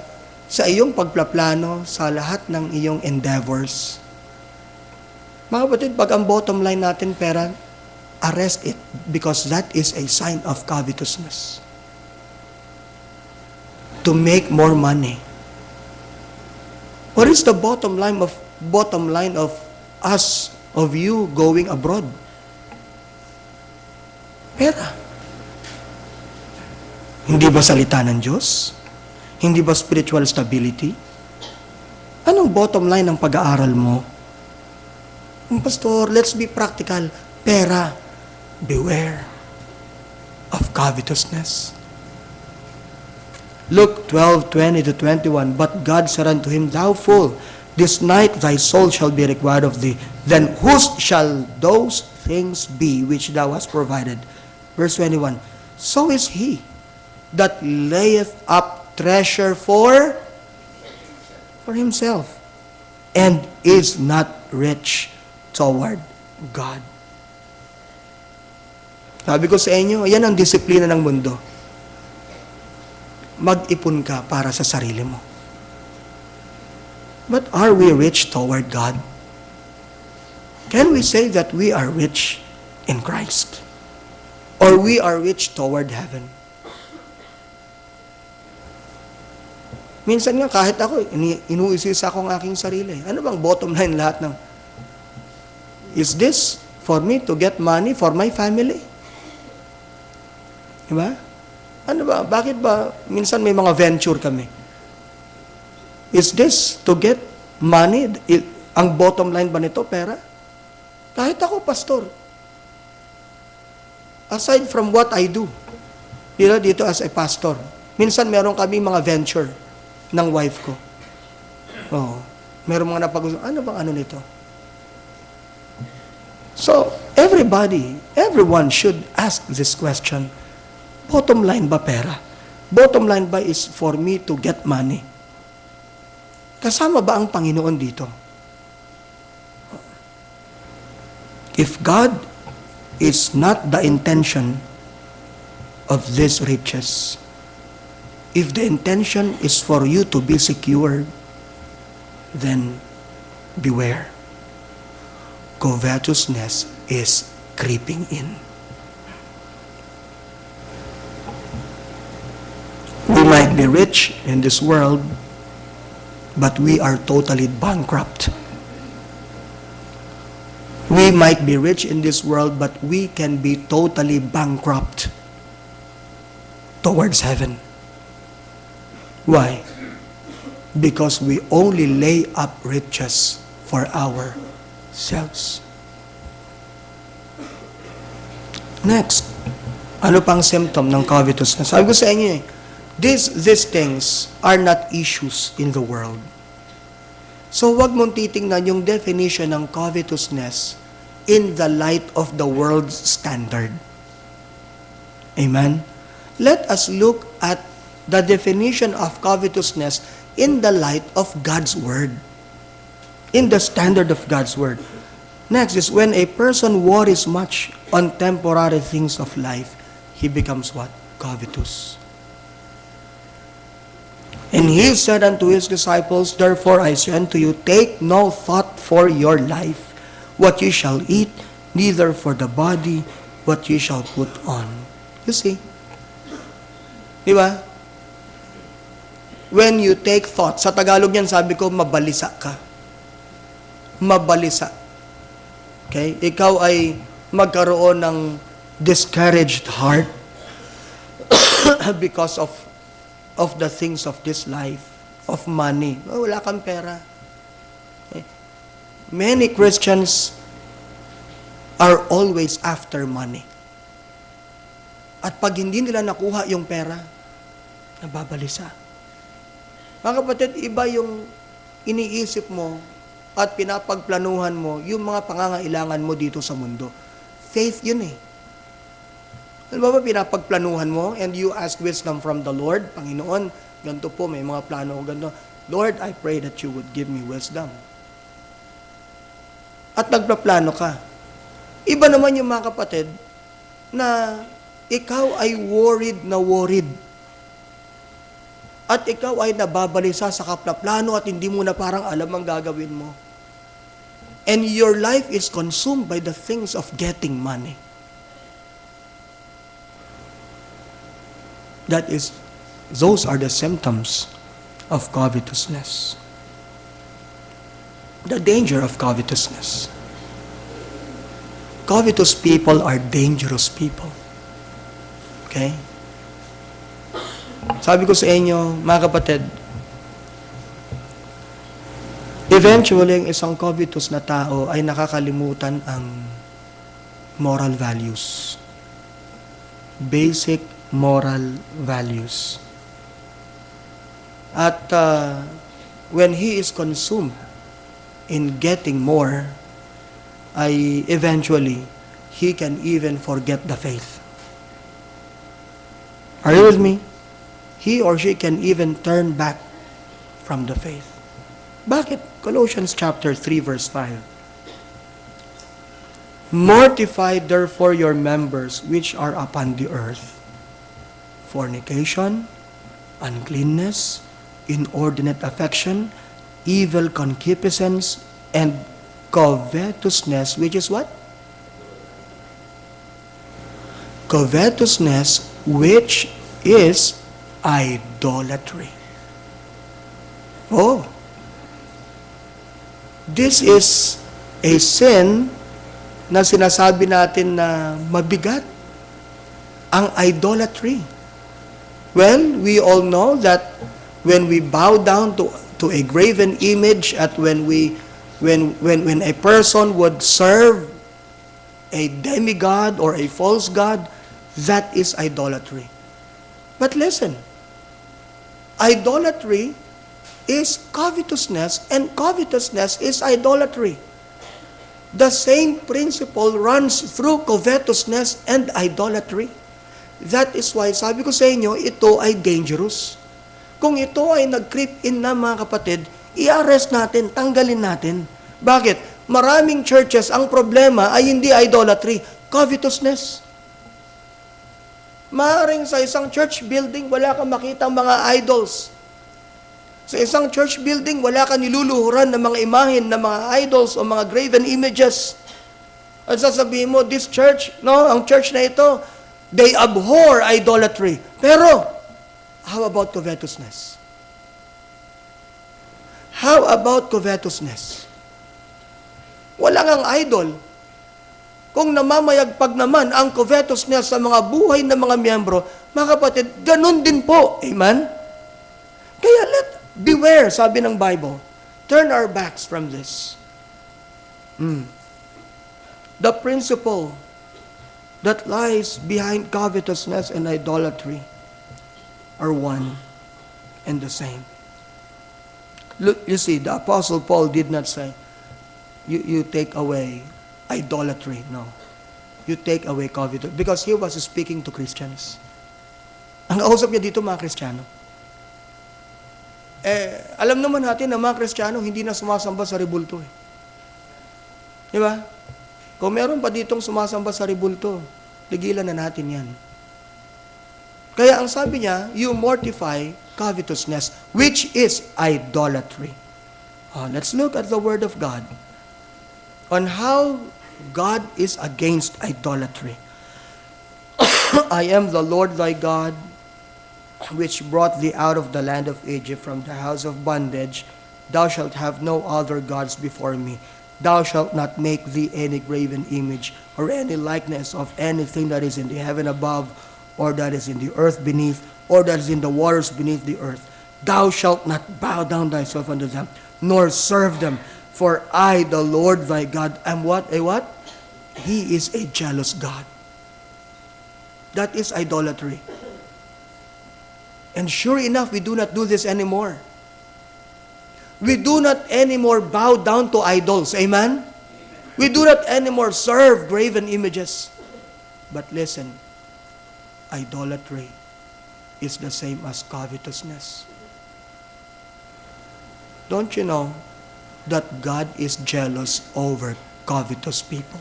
Sa iyong pagplaplano, sa lahat ng iyong endeavors. Mga kapatid, pag ang bottom line natin pera, arrest it because that is a sign of covetousness. To make more money. What is the bottom line of us, of you going abroad? Pera. Hindi ba salita ng Diyos? Hindi ba spiritual stability? Anong bottom line ng pag-aaral mo? Pastor, let's be practical. Pera. Beware of covetousness. Luke 12:20-21, But God said unto him, Thou fool, this night thy soul shall be required of thee. Then whose shall those things be which thou hast provided? Verse 21, So is he that layeth up treasure for himself, and is not rich toward God. Sabi ko sa inyo, yan ang disiplina ng mundo. Mag-ipon ka para sa sarili mo. But are we rich toward God? Can we say that we are rich in Christ? Or we are rich toward heaven? Minsan nga, kahit ako, inuisisa ko ang aking sarili. Ano bang bottom line lahat ng, is this for me to get money for my family? Diba? Ano ba? Bakit ba? Minsan may mga venture kami. Is this to get money? Ang bottom line ba nito, pera? Kahit ako, pastor. Aside from what I do, dito as a pastor, minsan meron kami mga venture ng wife ko. Oh, meron mga napag-usapan, ano bang ano nito? So, everyone should ask this question. Bottom line ba pera? Bottom line ba is for me to get money? Kasama ba ang Panginoon dito? If God is not the intention of these riches, if the intention is for you to be secure, then beware. Covetousness is creeping in. We might be rich in this world, but we are totally bankrupt. We might be rich in this world, but we can be totally bankrupt towards heaven. Why? Because we only lay up riches for ourselves. Next, ano pang symptom ng covetousness? Sabi ko sa inyo these things are not issues in the world. So wag mong titingnan yung definition ng covetousness in the light of the world's standard. Amen? Let us look at the definition of covetousness in the light of God's Word. In the standard of God's Word. Next is when a person worries much on temporary things of life, he becomes what? Covetous. And he said unto his disciples, therefore I say unto you, take no thought for your life, what you shall eat, neither for the body, what you shall put on. You see? Di ba? When you take thought, sa Tagalog yan sabi ko, mabalisa ka. Mabalisa. Okay? Ikaw ay magkaroon ng discouraged heart because of the things of this life, of money. Oh, wala kang pera. Okay? Many Christians are always after money. At pag hindi nila nakuha yung pera, nababalisa. Mga kapatid, iba yung iniisip mo at pinapagplanuhan mo yung mga pangangailangan mo dito sa mundo. Faith yun eh. Alam ba pinapagplanuhan mo and you ask wisdom from the Lord, Panginoon, ganito po, may mga plano ko ganito. Lord, I pray that you would give me wisdom. At nagpaplano ka. Iba naman yung mga kapatid na ikaw ay worried na worried. At ikaw ay nababalisa sa kaplaplano at hindi mo na parang alam ang gagawin mo. And your life is consumed by the things of getting money. Those are the symptoms of covetousness. The danger of covetousness. Covetous people are dangerous people. Okay? Sabi ko sa inyo, mga kapatid, eventually, ang isang covetous na tao ay nakakalimutan ang moral values. Basic moral values. At when he is consumed in getting more, ay eventually, he can even forget the faith. Are you with me? He or she can even turn back from the faith. Bakit? Colossians chapter 3 verse 5. Mortify therefore your members which are upon the earth. Fornication, uncleanness, inordinate affection, evil concupiscence, and covetousness, which is what? Covetousness, which is idolatry. Oh. This is a sin na sinasabi natin na mabigat. Ang idolatry. Well, we all know that when we bow down to a graven image at when a person would serve a demigod or a false god, that is idolatry. But listen, idolatry is covetousness, and covetousness is idolatry. The same principle runs through covetousness and idolatry. That is why, sabi ko sa inyo, ito ay dangerous. Kung ito ay nag-creep in na, mga kapatid, i-arrest natin, tanggalin natin. Bakit? Maraming churches, ang problema ay hindi idolatry, covetousness. Maaring sa isang church building, wala kang makitang mga idols. Sa isang church building, wala kang niluluhuran ng mga imahen ng mga idols o mga graven images. At sasabihin mo, this church, no, ang church na ito, they abhor idolatry. Pero, how about covetousness? How about covetousness? Wala ngang idol. Kung namamayagpag naman ang covetousness sa mga buhay ng mga miyembro, mga kapatid, ganun din po. Amen? Kaya beware, sabi ng Bible. Turn our backs from this. The principle that lies behind covetousness and idolatry are one and the same. Look, you see, the Apostle Paul did not say, you take away idolatry. No. you take away covetousness. Because he was speaking to Christians. Ang kausap niya dito, mga Kristiyano. Alam naman natin na mga Kristiyano hindi na sumasamba sa rebulto. Di ba? Kung meron pa ditong sumasamba sa rebulto, tigilan na natin yan. Kaya ang sabi niya, you mortify covetousness, which is idolatry. Let's look at the Word of God on how God is against idolatry. I am the Lord thy God, which brought thee out of the land of Egypt from the house of bondage. Thou shalt have no other gods before me. Thou shalt not make thee any graven image or any likeness of anything that is in the heaven above, or that is in the earth beneath, or that is in the waters beneath the earth. Thou shalt not bow down thyself unto them, nor serve them. For I, the Lord thy God, am what? A what? He is a jealous God. That is idolatry. And sure enough, we do not do this anymore. We do not anymore bow down to idols. Amen? We do not anymore serve graven images. But listen, idolatry is the same as covetousness. Don't you know that God is jealous over covetous people?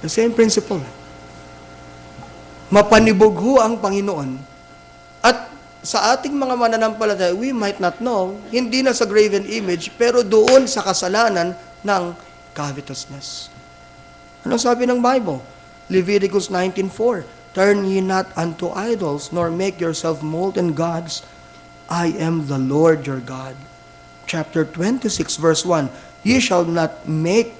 The same principle. Mapanibugho ang Panginoon. At sa ating mga mananampalataya, we might not know, hindi na sa graven image, pero doon sa kasalanan ng covetousness. Ano sabi ng Bible? Leviticus 19:4, turn ye not unto idols, nor make yourself molten gods. I am the Lord your God. Chapter 26, verse 1, ye shall make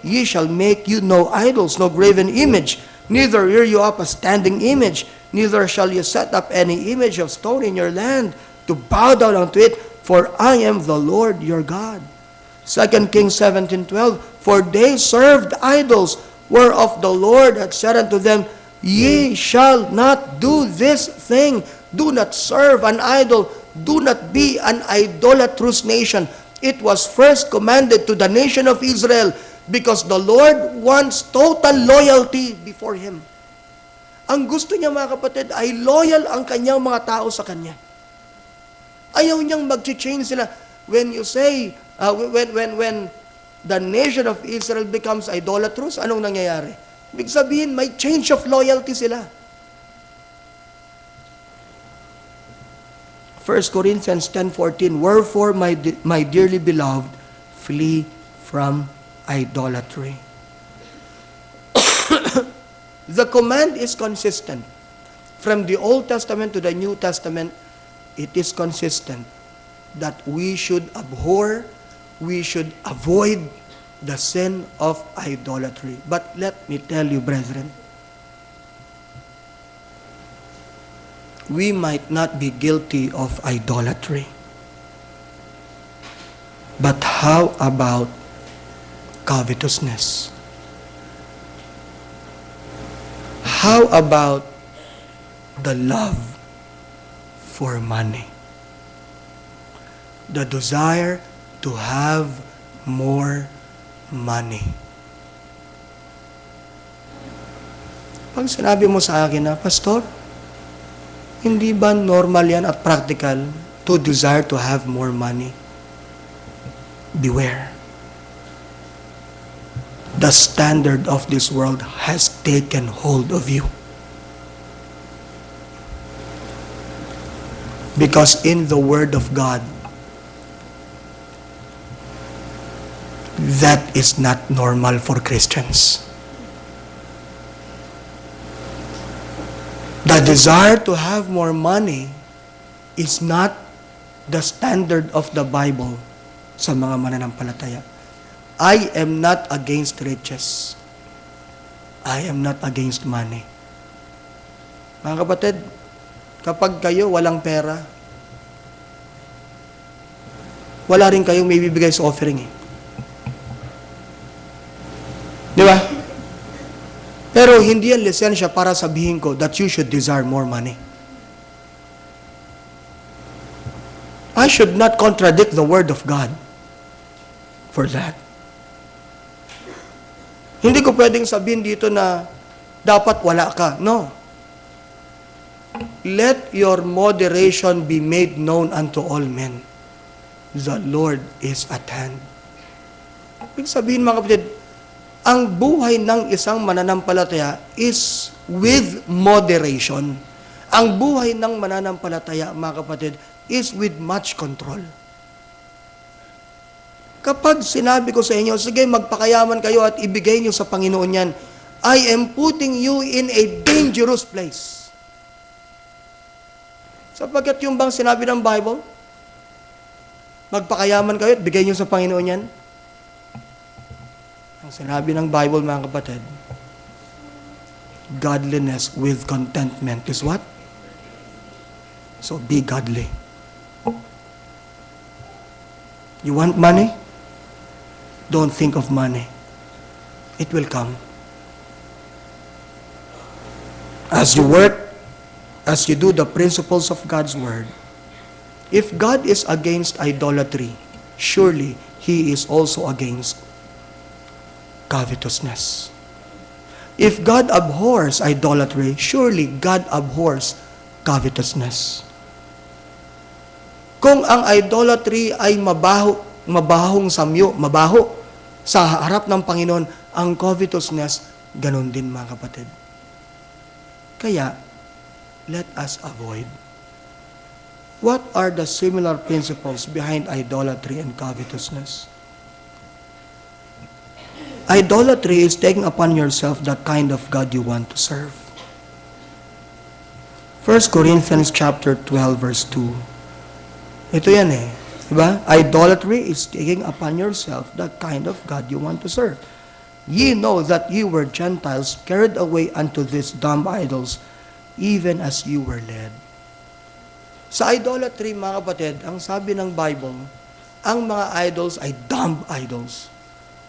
you no idols, no graven image, neither rear you up a standing image, neither shall you set up any image of stone in your land to bow down unto it, for I am the Lord your God. 2 Kings 17:12, for they served idols, whereof the Lord had said unto them, ye shall not do this thing. Do not serve an idol. Do not be an idolatrous nation. It was first commanded to the nation of Israel because the Lord wants total loyalty before Him. Ang gusto niya, mga kapatid, ay loyal ang kanyang mga tao sa Kanya. Ayaw niyang mag-change sila. When you say, when the nation of Israel becomes idolatrous, anong nangyayari? Ibig sabihin, may change of loyalty sila. 1 Corinthians 10:14, wherefore, my dearly beloved, flee from idolatry. The command is consistent. From the Old Testament to the New Testament, it is consistent that we should abhor, we should avoid the sin of idolatry. But let me tell you, brethren, we might not be guilty of idolatry. But how about covetousness? How about the love for money? The desire to have more money. Pag sinabi mo sa akin na, Pastor, hindi ba normal yan at practical to desire to have more money? Beware. The standard of this world has taken hold of you. Because in the Word of God, that is not normal for Christians. The desire to have more money is not the standard of the Bible sa mga mananampalataya. I am not against riches. I am not against money. Mga kapatid, kapag kayo walang pera, wala rin kayong may bibigay sa offering eh. Di ba? Pero hindi yan lisensya para sabihin ko that you should desire more money. I should not contradict the Word of God for that. Hindi ko pwedeng sabihin dito na dapat wala ka. No. Let your moderation be made known unto all men. The Lord is at hand. Ibig sabihin mga kapatid, ang buhay ng isang mananampalataya is with moderation. Ang buhay ng mananampalataya, mga kapatid, is with much control. Kapag sinabi ko sa inyo, sige, magpakayaman kayo at ibigay niyo sa Panginoon yan, I am putting you in a dangerous place. Sapagkat yung bang sinabi ng Bible, magpakayaman kayo at bigay niyo sa Panginoon yan? Ang sinabi ng Bible, mga kapatid, godliness with contentment is what? So be godly. You want money? Don't think of money. It will come. As you work, as you do the principles of God's Word, if God is against idolatry, surely He is also against covetousness. If God abhors idolatry, surely God abhors covetousness. Kung ang idolatry ay mabahong samyo, mabaho sa harap ng Panginoon, ang covetousness, ganun din mga kapatid. Kaya, let us avoid. What are the similar principles behind idolatry and covetousness? Idolatry is taking upon yourself the kind of God you want to serve. 1 Corinthians chapter 12 verse 2. Ito yan eh. Diba? Idolatry is taking upon yourself the kind of God you want to serve. Ye know that ye were Gentiles carried away unto these dumb idols, even as you were led. Sa idolatry, mga kapatid, ang sabi ng Bible, ang mga idols ay dumb idols.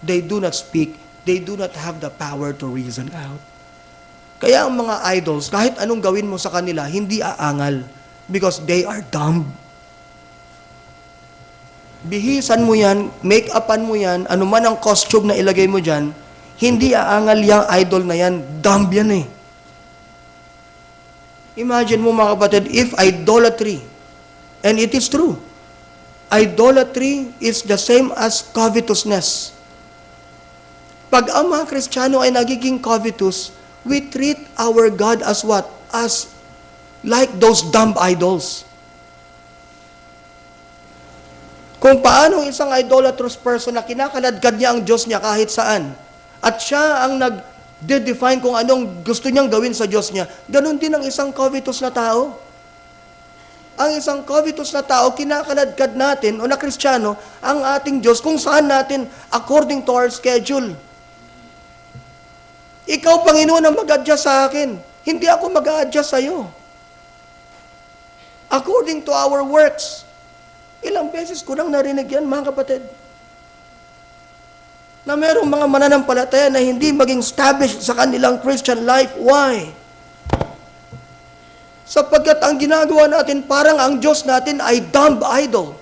They do not speak. They do not have the power to reason out. Kaya ang mga idols, kahit anong gawin mo sa kanila, hindi aangal because they are dumb. Bihisan mo yan, make-upan mo yan, anuman ang costume na ilagay mo dyan, hindi aangal yung idol na yan, dumb yan eh. Imagine mo mga kapatid, if idolatry, and it is true, idolatry is the same as covetousness. Pag ang mga Kristiyano ay nagiging covetous, we treat our God as what? As like those dumb idols. Kung paano isang idolatrous person na kinakaladkad niya ang Diyos niya kahit saan, at siya ang nag-define kung anong gusto niyang gawin sa Diyos niya, ganun din ang isang covetous na tao. Ang isang covetous na tao, kinakaladkad natin, o na Kristiyano, ang ating Diyos kung saan natin according to our schedule. Ikaw, Panginoon, ang mag-adjust sa akin. Hindi ako mag-a-adjust sa iyo. According to our works. Ilang beses ko nang narinig yan, mga kapatid. Na merong mga mananampalataya na hindi maging established sa kanilang Christian life. Why? Sapagkat ang ginagawa natin, parang ang Diyos natin ay dumb idol.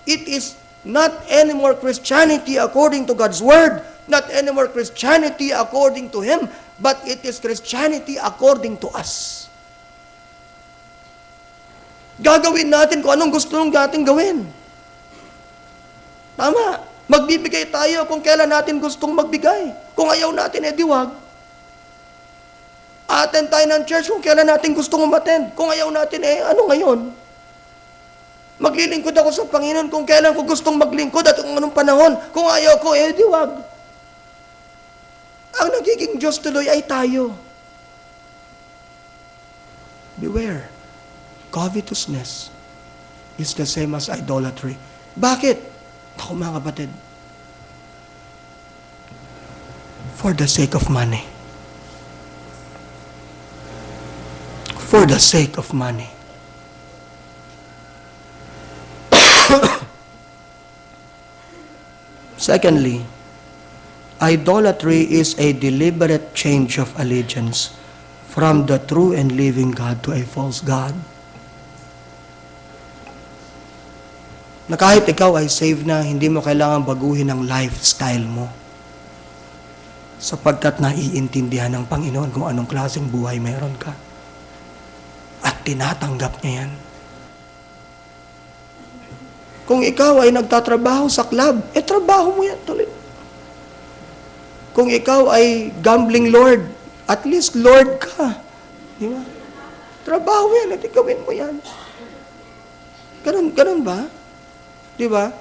It is not anymore Christianity according to God's Word, not anymore Christianity according to Him, but it is Christianity according to us. Gagawin natin kung anong gusto natin gawin. Tama. Magbibigay tayo kung kailan natin gustong magbigay. Kung ayaw natin, edi wag. Attend tayo ng church kung kailan natin gustong umattend. Kung ayaw natin, ano ngayon? Maglilingkod ako sa Panginoon kung kailan ko gustong maglingkod at kung anong panahon. Kung ayaw ko, edi wag. Ang nagiging Diyos tuloy ay tayo. Beware. Covetousness is the same as idolatry. Bakit? Ako mga kapatid. For the sake of money. For the sake of money. Secondly, idolatry is a deliberate change of allegiance from the true and living God to a false God. Na kahit ikaw ay saved na, hindi mo kailangan baguhin ang lifestyle mo. sapagkat naiintindihan ng Panginoon kung anong klaseng buhay meron ka. At tinatanggap niya yan. Kung ikaw ay nagtatrabaho sa club, trabaho mo yan tuloy. Kung ikaw ay gambling lord, at least lord ka. Di ba? Trabaho yan, at gawin mo yan. Ganun ba? Di ba?